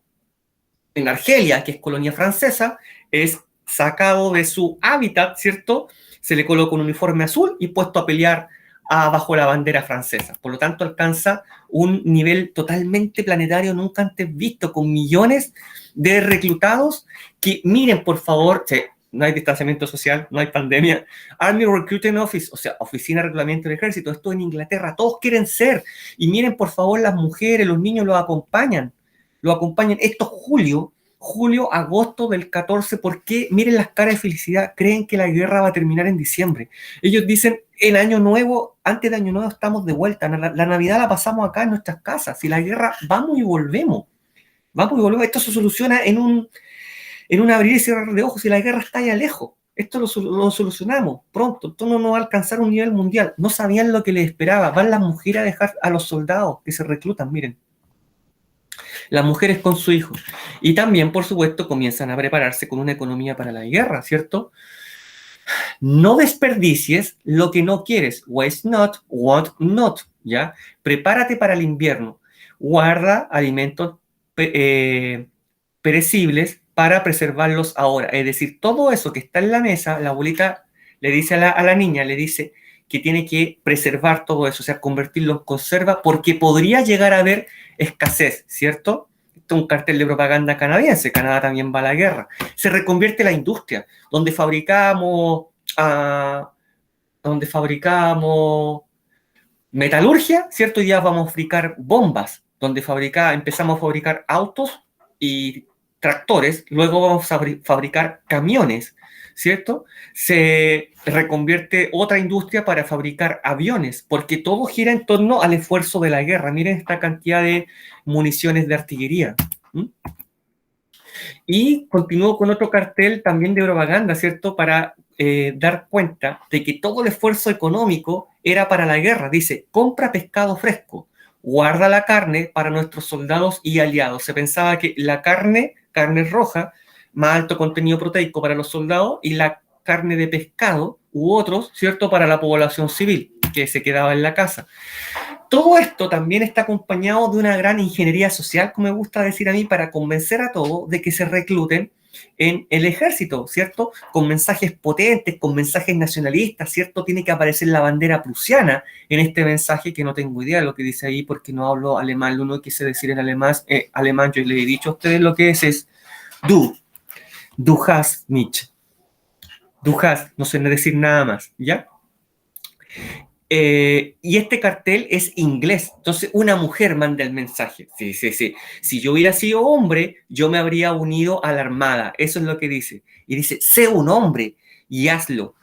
Speaker 1: en Argelia, que es colonia francesa, es sacado de su hábitat, ¿cierto? Se le coloca un uniforme azul y puesto a pelear bajo la bandera francesa. Por lo tanto, alcanza un nivel totalmente planetario nunca antes visto, con millones de reclutados que, miren, por favor, no hay distanciamiento social, no hay pandemia. Army Recruiting Office, o sea, Oficina de Reclutamiento del Ejército, esto en Inglaterra, todos quieren ser. Y miren, por favor, las mujeres, los niños los acompañan. Esto es julio, agosto del 14. ¿Por qué? Miren las caras de felicidad. Creen que la guerra va a terminar en diciembre. Ellos dicen, en Año Nuevo, antes de Año Nuevo estamos de vuelta. La Navidad la pasamos acá en nuestras casas. Si la guerra, vamos y volvemos. Esto se soluciona en un abrir y cerrar de ojos. Si la guerra está allá lejos, esto lo solucionamos pronto. Esto no nos va a alcanzar un nivel mundial. No sabían lo que les esperaba. Van las mujeres a dejar a los soldados que se reclutan, miren. Las mujeres con su hijo. Y también, por supuesto, comienzan a prepararse con una economía para la guerra, ¿cierto? No desperdicies lo que no quieres. Waste not, want not, ¿ya? Prepárate para el invierno. Guarda alimentos perecibles para preservarlos ahora. Es decir, todo eso que está en la mesa, la abuelita le dice a la niña, le dice que tiene que preservar todo eso, o sea, convertirlo en conserva, porque podría llegar a haber escasez, ¿cierto? Esto es un cartel de propaganda canadiense, Canadá también va a la guerra. Se reconvierte la industria, donde fabricamos metalurgia, ¿cierto? Y ya vamos a fabricar bombas, donde empezamos a fabricar autos y tractores, luego vamos a fabricar camiones, ¿cierto? Se reconvierte otra industria para fabricar aviones, porque todo gira en torno al esfuerzo de la guerra. Miren esta cantidad de municiones de artillería. Y continúo con otro cartel también de propaganda, ¿cierto? Para dar cuenta de que todo el esfuerzo económico era para la guerra. Dice, compra pescado fresco, guarda la carne para nuestros soldados y aliados. Se pensaba que la carne roja, más alto contenido proteico para los soldados, y la carne de pescado u otros, ¿cierto? Para la población civil. que se quedaba en la casa. Todo esto también está acompañado de una gran ingeniería social, como me gusta decir a mí, para convencer a todos de que se recluten en el ejército, ¿cierto? Con mensajes potentes, con mensajes nacionalistas, ¿cierto? Tiene que aparecer la bandera prusiana en este mensaje, que no tengo idea de lo que dice ahí porque no hablo alemán. Lo único que sé decir en alemán, yo le he dicho a ustedes lo que es du hast mich. Du hast, no sé decir nada más, ¿ya? Y este cartel es inglés, entonces una mujer manda el mensaje. Sí. Si yo hubiera sido hombre, yo me habría unido a la armada. Eso es lo que dice. Y dice, sé un hombre y hazlo.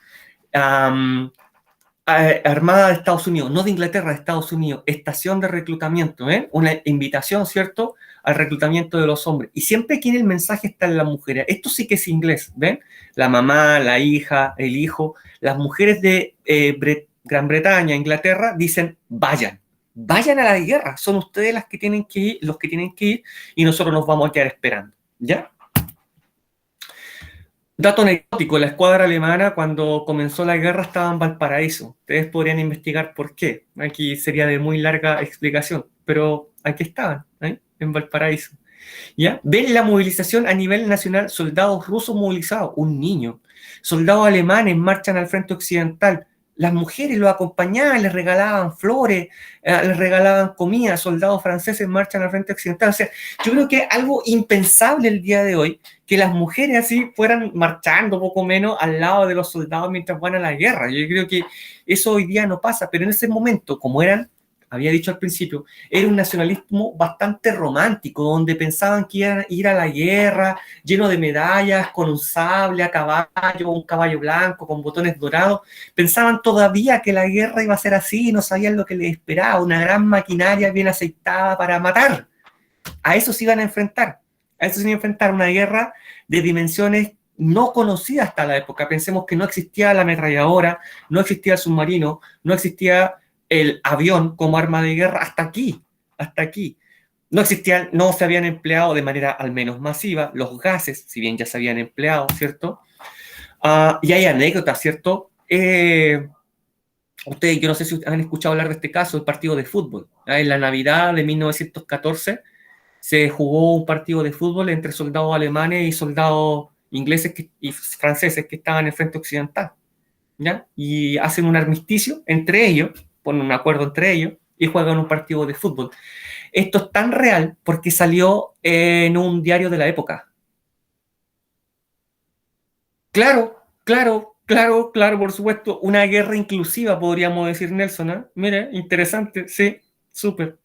Speaker 1: Armada de Estados Unidos, no de Inglaterra, de Estados Unidos, estación de reclutamiento, ¿eh? Una invitación, ¿cierto?, al reclutamiento de los hombres. Y siempre aquí en el mensaje están las mujeres. Esto sí que es inglés, ¿ven? La mamá, la hija, el hijo. Las mujeres de Gran Bretaña, Inglaterra, dicen, vayan a la guerra. Son ustedes las que tienen que ir, los que tienen que ir, y nosotros nos vamos a quedar esperando, ¿ya? Dato anecdótico, la escuadra alemana cuando comenzó la guerra estaba en Valparaíso. Ustedes podrían investigar por qué. Aquí sería de muy larga explicación, pero aquí estaban, ¿eh? En Valparaíso. ¿Ya? Ven la movilización a nivel nacional, soldados rusos movilizados, un niño. Soldados alemanes marchan al frente occidental. Las mujeres lo acompañaban, les regalaban flores, les regalaban comida. Soldados franceses marchan al frente occidental. O sea, yo creo que es algo impensable el día de hoy que las mujeres así fueran marchando poco menos al lado de los soldados mientras van a la guerra. Yo creo que eso hoy día no pasa, pero en ese momento, como había dicho al principio, era un nacionalismo bastante romántico, donde pensaban que iban a ir a la guerra lleno de medallas, con un sable a caballo, un caballo blanco, con botones dorados. Pensaban todavía que la guerra iba a ser así, no sabían lo que les esperaba, una gran maquinaria bien aceitada para matar. A eso se iban a enfrentar. A eso se iban a enfrentar una guerra de dimensiones no conocidas hasta la época. Pensemos que no existía la ametralladora, no existía el submarino, no existía el avión como arma de guerra hasta aquí. No existían, no se habían empleado de manera al menos masiva los gases, si bien ya se habían empleado, ¿cierto? Y hay anécdotas, ¿cierto? Ustedes, yo no sé si han escuchado hablar de este caso, el partido de fútbol. En la Navidad de 1914 se jugó un partido de fútbol entre soldados alemanes y soldados ingleses y franceses que estaban en el frente occidental, ¿ya? Y hacen un armisticio entre ellos, ponen un acuerdo entre ellos y juegan un partido de fútbol. Esto es tan real porque salió en un diario de la época. Claro, por supuesto, una guerra inclusiva, podríamos decir, Nelson, ¿eh? Mire, interesante, sí, súper.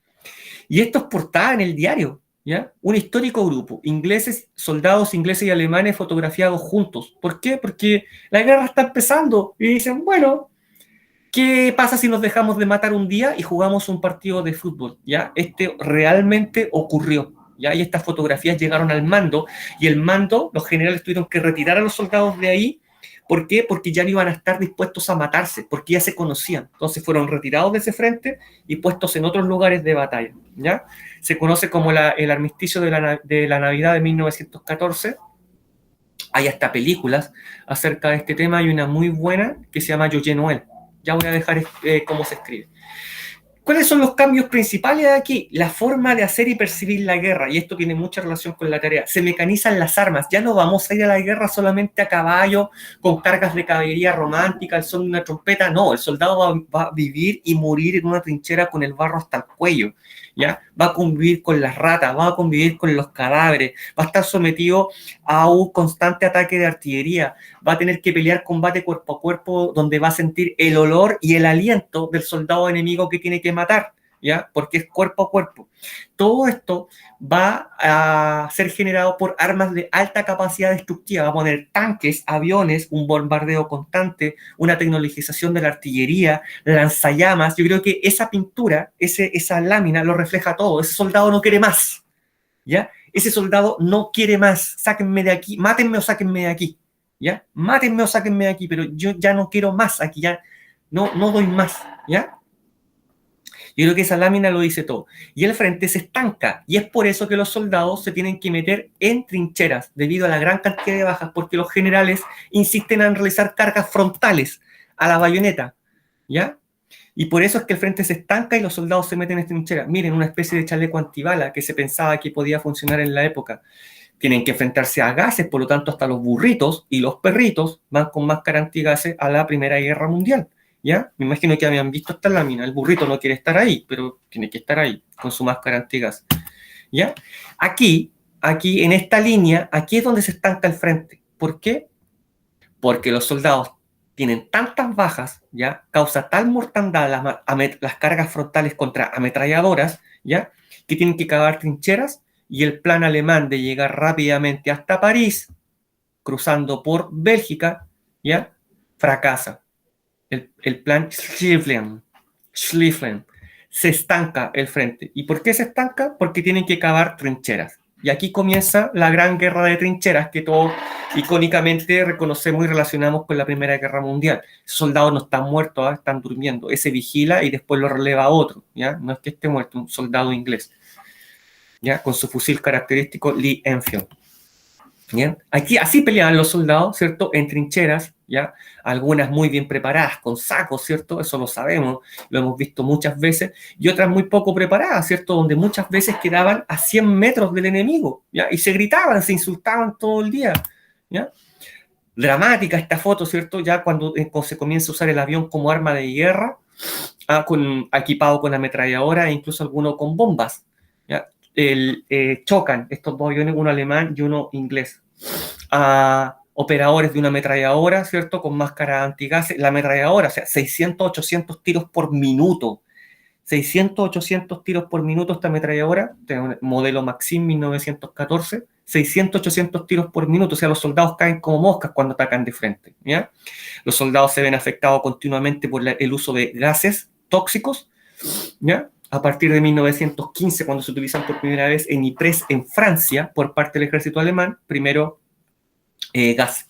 Speaker 1: Y esto es portada en el diario, ¿ya? Un histórico grupo, soldados ingleses y alemanes fotografiados juntos. ¿Por qué? Porque la guerra está empezando y dicen, bueno, ¿qué pasa si nos dejamos de matar un día y jugamos un partido de fútbol? ¿Ya? Este realmente ocurrió, ¿ya? Y estas fotografías llegaron al mando, y el mando, los generales tuvieron que retirar a los soldados de ahí. ¿Por qué? Porque ya no iban a estar dispuestos a matarse, porque ya se conocían. Entonces fueron retirados de ese frente y puestos en otros lugares de batalla, ¿ya? Se conoce como el armisticio de la Navidad de 1914. Hay hasta películas acerca de este tema. Hay una muy buena que se llama Joyeux Noël. Ya voy a dejar cómo se escribe. ¿Cuáles son los cambios principales aquí? La forma de hacer y percibir la guerra, y esto tiene mucha relación con la tarea. Se mecanizan las armas, ya no vamos a ir a la guerra solamente a caballo, con cargas de caballería romántica, el son de una trompeta, no, el soldado va a vivir y morir en una trinchera con el barro hasta el cuello, ¿ya? Va a convivir con las ratas, va a convivir con los cadáveres, va a estar sometido a un constante ataque de artillería, va a tener que pelear combate cuerpo a cuerpo, donde va a sentir el olor y el aliento del soldado enemigo que tiene que matar, ¿ya? Porque es cuerpo a cuerpo. Todo esto va a ser generado por armas de alta capacidad destructiva. Va a poner tanques, aviones, un bombardeo constante, una tecnologización de la artillería, lanzallamas. Yo creo que esa pintura, esa lámina lo refleja todo. Ese soldado no quiere más, ¿ya? Ese soldado no quiere más. Sáquenme de aquí, mátenme o sáquenme de aquí, ¿ya? Mátenme o sáquenme de aquí, pero yo ya no quiero más aquí, ya no doy más, ¿ya? Yo creo que esa lámina lo dice todo. Y el frente se estanca, y es por eso que los soldados se tienen que meter en trincheras, debido a la gran cantidad de bajas, porque los generales insisten en realizar cargas frontales a la bayoneta, ¿ya? Y por eso es que el frente se estanca y los soldados se meten en trincheras. Miren, una especie de chaleco antibala que se pensaba que podía funcionar en la época. Tienen que enfrentarse a gases, por lo tanto hasta los burritos y los perritos van con máscara antigases a la Primera Guerra Mundial. ¿Ya? Me imagino que habían visto esta lámina. El burrito no quiere estar ahí, pero tiene que estar ahí con su máscara antigas. ¿Ya? Aquí en esta línea, aquí es donde se estanca el frente. ¿Por qué? Porque los soldados tienen tantas bajas, ¿ya? Causa tal mortandad las cargas frontales contra ametralladoras, ¿ya? Que tienen que cavar trincheras y el plan alemán de llegar rápidamente hasta París, cruzando por Bélgica, ¿ya? Fracasa. El plan Schlieffen. Se estanca el frente. ¿Y por qué se estanca? Porque tienen que cavar trincheras. Y aquí comienza la gran guerra de trincheras que todos icónicamente reconocemos y relacionamos con la Primera Guerra Mundial. Esos soldados no están muertos, están durmiendo. Ese vigila y después lo releva a otro. ¿Ya? No es que esté muerto, un soldado inglés, ¿ya? Con su fusil característico Lee Enfield. ¿Bien? Aquí así peleaban los soldados, ¿cierto? En trincheras, ¿ya? Algunas muy bien preparadas, con sacos, ¿cierto? Eso lo sabemos, lo hemos visto muchas veces, y otras muy poco preparadas, ¿cierto? Donde muchas veces quedaban a 100 metros del enemigo, ¿ya? Y se gritaban, se insultaban todo el día, ¿ya? Dramática esta foto, ¿cierto? Ya cuando se comienza a usar el avión como arma de guerra, equipado con ametralladora e incluso alguno con bombas, ¿ya? Chocan estos dos aviones, uno alemán y uno inglés. Operadores de una ametralladora, ¿cierto? Con máscara antigases. La ametralladora, o sea, 600, 800 tiros por minuto. 600, 800 tiros por minuto esta ametralladora, modelo Maxim 1914, 600, 800 tiros por minuto, o sea, los soldados caen como moscas cuando atacan de frente, ¿ya? Los soldados se ven afectados continuamente por el uso de gases tóxicos, ¿ya? A partir de 1915, cuando se utilizan por primera vez en Ypres, en Francia, por parte del ejército alemán, primero gas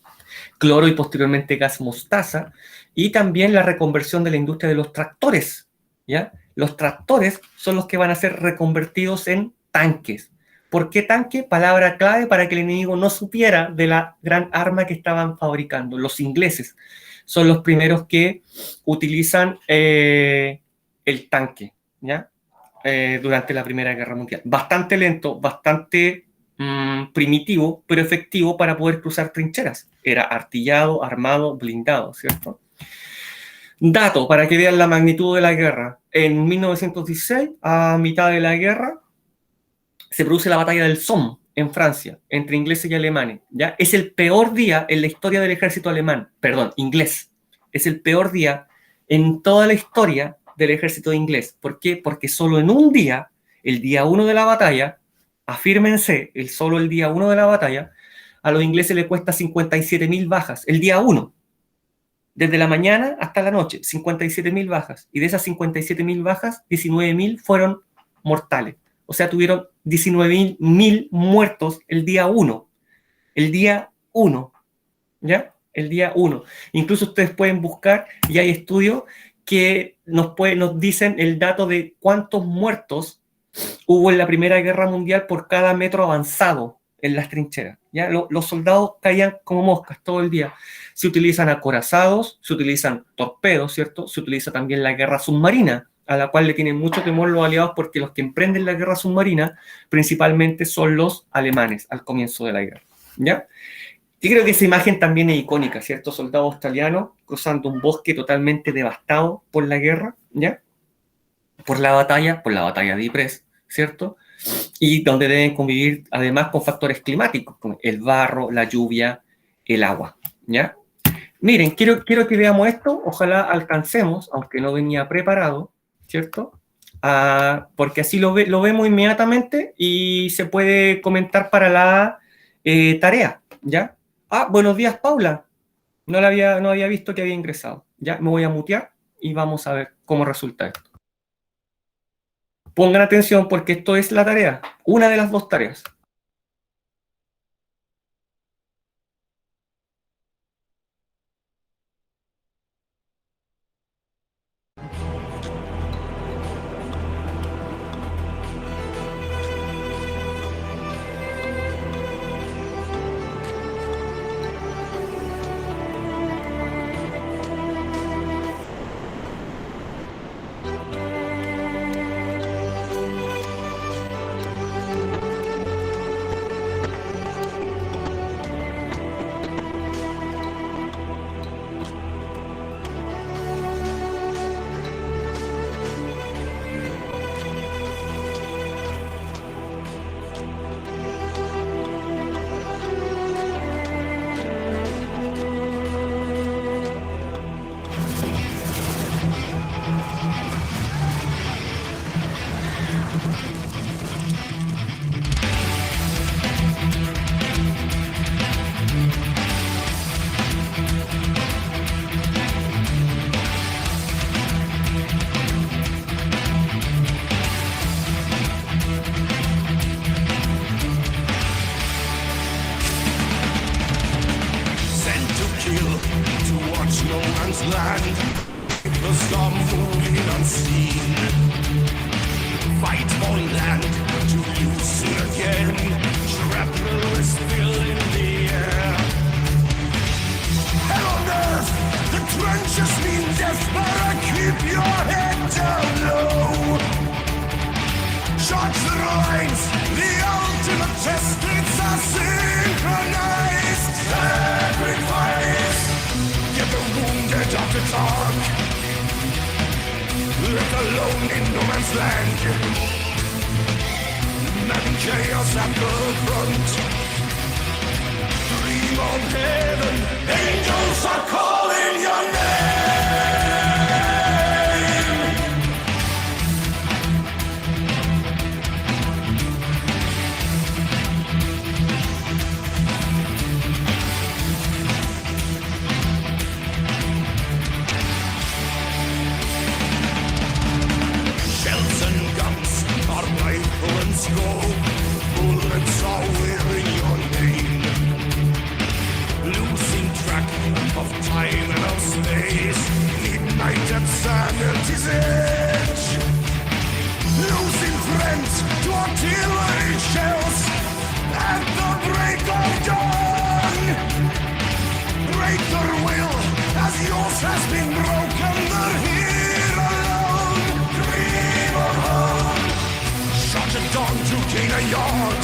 Speaker 1: cloro y posteriormente gas mostaza, y también la reconversión de la industria de los tractores, ¿ya? Los tractores son los que van a ser reconvertidos en tanques. ¿Por qué tanque? Palabra clave para que el enemigo no supiera de la gran arma que estaban fabricando. Los ingleses son los primeros que utilizan el tanque, ¿ya? Durante la Primera Guerra Mundial. Bastante lento, bastante primitivo, pero efectivo para poder cruzar trincheras. Era artillado, armado, blindado, ¿cierto? Dato para que vean la magnitud de la guerra. En 1916, a mitad de la guerra, se produce la batalla del Somme en Francia, entre ingleses y alemanes. ¿Ya? Es el peor día en la historia del ejército alemán, perdón, inglés. Es el peor día en toda la historia del ejército inglés. ¿Por qué? Porque solo en un día, el día 1 de la batalla, afírmense, solo el día 1 de la batalla, a los ingleses les cuesta 57.000 bajas, el día 1. Desde la mañana hasta la noche, 57.000 bajas. Y de esas 57.000 bajas, 19.000 fueron mortales. O sea, tuvieron 19.000 muertos el día 1. El día 1. ¿Ya? El día 1. Incluso ustedes pueden buscar, y hay estudios que nos dicen el dato de cuántos muertos hubo en la Primera Guerra Mundial por cada metro avanzado en las trincheras. ¿Ya? Los soldados caían como moscas todo el día. Se utilizan acorazados, se utilizan torpedos, ¿cierto? Se utiliza también la guerra submarina, a la cual le tienen mucho temor los aliados porque los que emprenden la guerra submarina principalmente son los alemanes al comienzo de la guerra. ¿Ya? Y creo que esa imagen también es icónica, ¿cierto? Soldados australianos cruzando un bosque totalmente devastado por la guerra, ¿ya? Por la batalla de Ypres, ¿cierto? Y donde deben convivir además con factores climáticos, como el barro, la lluvia, el agua, ¿ya? Miren, quiero que veamos esto, ojalá alcancemos, aunque no venía preparado, ¿cierto? Porque así lo vemos inmediatamente y se puede comentar para la tarea, ¿ya? Buenos días, Paula. No había visto que había ingresado. Ya, me voy a mutear y vamos a ver cómo resulta esto. Pongan atención porque esto es la tarea, una de las dos tareas.
Speaker 4: lines, the ultimate test, it's a synchronized sacrifice. Get the wounded out to talk, left alone in no man's land. Man in chaos at the front. Dream of heaven, angels are calling your name. Shells and guns are rifle and scope. Bullets are wearing your name. Losing track of time and of space. Midnight at sanity's edge. Losing friends to artillery shells. At the break of dawn. Break their will as yours has been broken. They're here alone. Dream of home. Shot at dawn to gain a yard.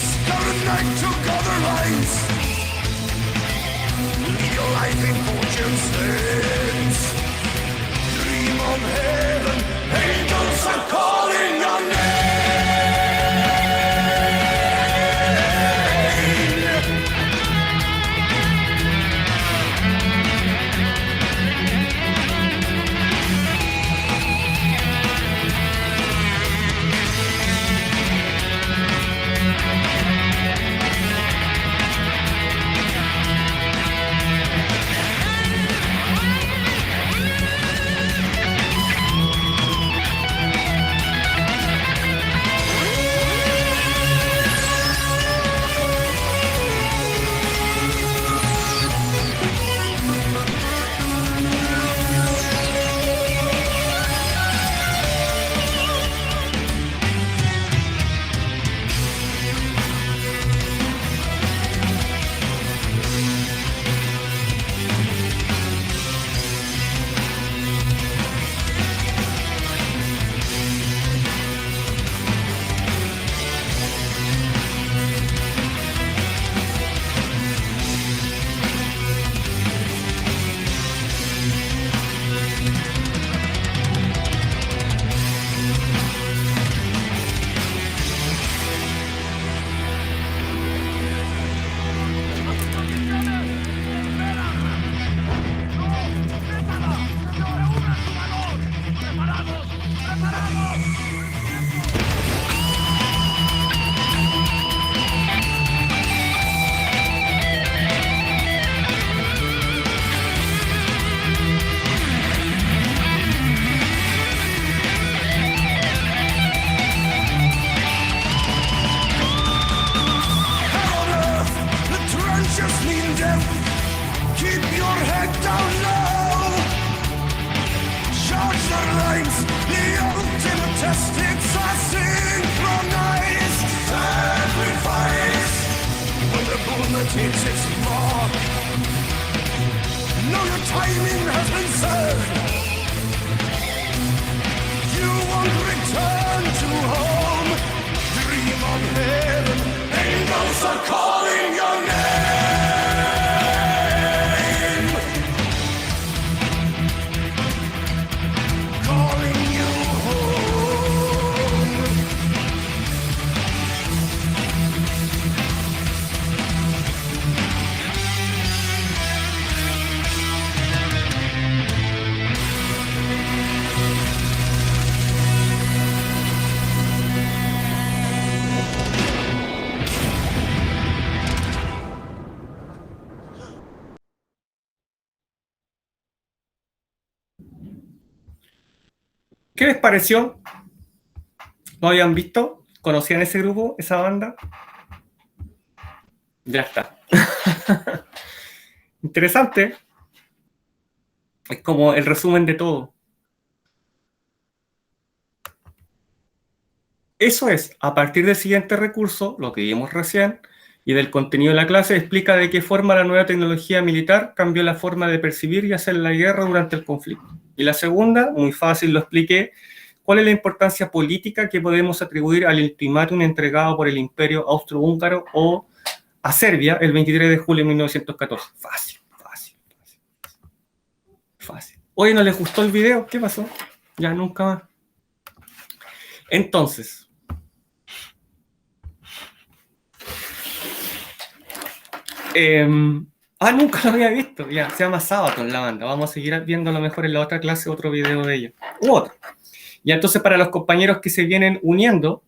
Speaker 4: Scarlet night took other lines. Leave your life in fortune's hands. Dream of heaven. Angels are calling your name. Keep your head down low. Charge the lines, the ultimate test. It's a synchronized sacrifice. When the bullet hits its mark, know your timing has been served. You won't return to home. Dream of heaven, angels are calling your name.
Speaker 1: ¿Qué les pareció? ¿Lo habían visto? ¿Conocían ese grupo, esa banda? Ya está. Interesante. Es como el resumen de todo. Eso es, a partir del siguiente recurso, lo que vimos recién, y del contenido de la clase, explica de qué forma la nueva tecnología militar cambió la forma de percibir y hacer la guerra durante el conflicto. Y la segunda, muy fácil, lo expliqué, ¿Cuál es la importancia política que podemos atribuir al ultimátum entregado por el Imperio Austrohúngaro o a Serbia el 23 de julio de 1914? Fácil, fácil, fácil. Fácil. Oye, ¿no les gustó el video? ¿Qué pasó? Ya nunca más. Entonces, nunca lo había visto. Ya, se llama Sabaton la banda. Vamos a seguir viendo a lo mejor en la otra clase otro video de ella. U otro. Y entonces para los compañeros que se vienen uniendo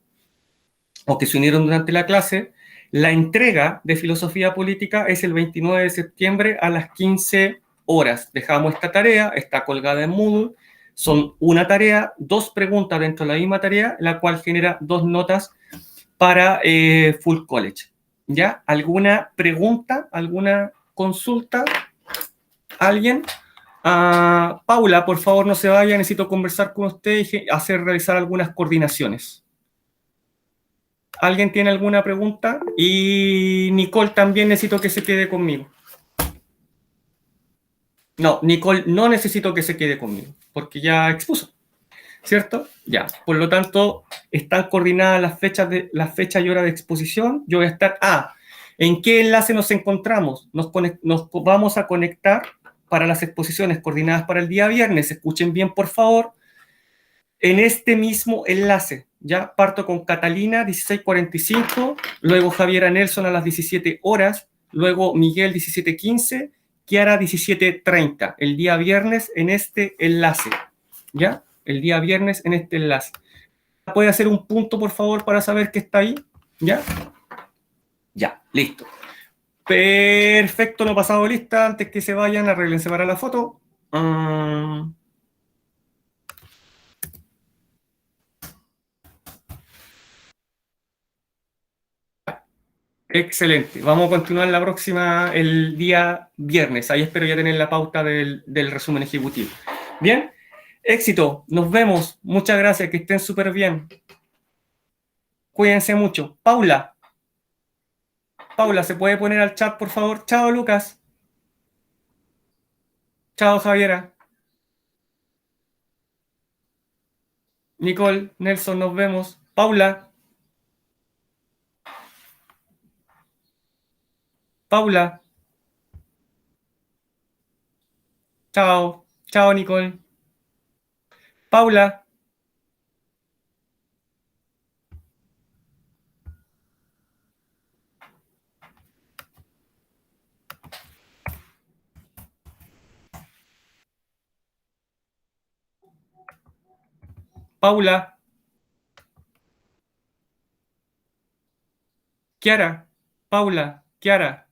Speaker 1: o que se unieron durante la clase, la entrega de filosofía política es el 29 de septiembre a las 15 horas. Dejamos esta tarea, está colgada en Moodle. Son una tarea, 2 preguntas dentro de la misma tarea, la cual genera 2 notas para Full College. ¿Ya? ¿Alguna pregunta? ¿Alguna consulta? ¿Alguien? Paula, por favor, no se vaya. Necesito conversar con usted y realizar algunas coordinaciones. ¿Alguien tiene alguna pregunta? Y Nicole también necesito que se quede conmigo. No, Nicole no necesito que se quede conmigo, porque ya expuso, ¿cierto? Ya, por lo tanto, están coordinadas las fechas y horas de exposición. Yo voy a estar... ¿en qué enlace nos encontramos? Nos vamos a conectar para las exposiciones coordinadas para el día viernes. Escuchen bien, por favor. En este mismo enlace, ya parto con Catalina, 16:45, luego Javiera Nelson a las 17 horas, luego Miguel, 17:15, Kiara, 17:30, el día viernes en este enlace, ¿ya? El día viernes en este enlace. ¿Puede hacer un punto, por favor, para saber que está ahí? ¿Ya? Ya, listo. Perfecto, no he pasado lista. Antes que se vayan, arréglense para la foto. Excelente. Vamos a continuar la próxima, el día viernes. Ahí espero ya tener la pauta del resumen ejecutivo. Bien, éxito. Nos vemos. Muchas gracias. Que estén súper bien. Cuídense mucho. Paula, ¿se puede poner al chat, por favor? Chao, Lucas. Chao, Javiera. Nicole, Nelson, nos vemos. Paula. Chao. Chao, Nicole. Paula. Paula. Kiara. Paula. Kiara.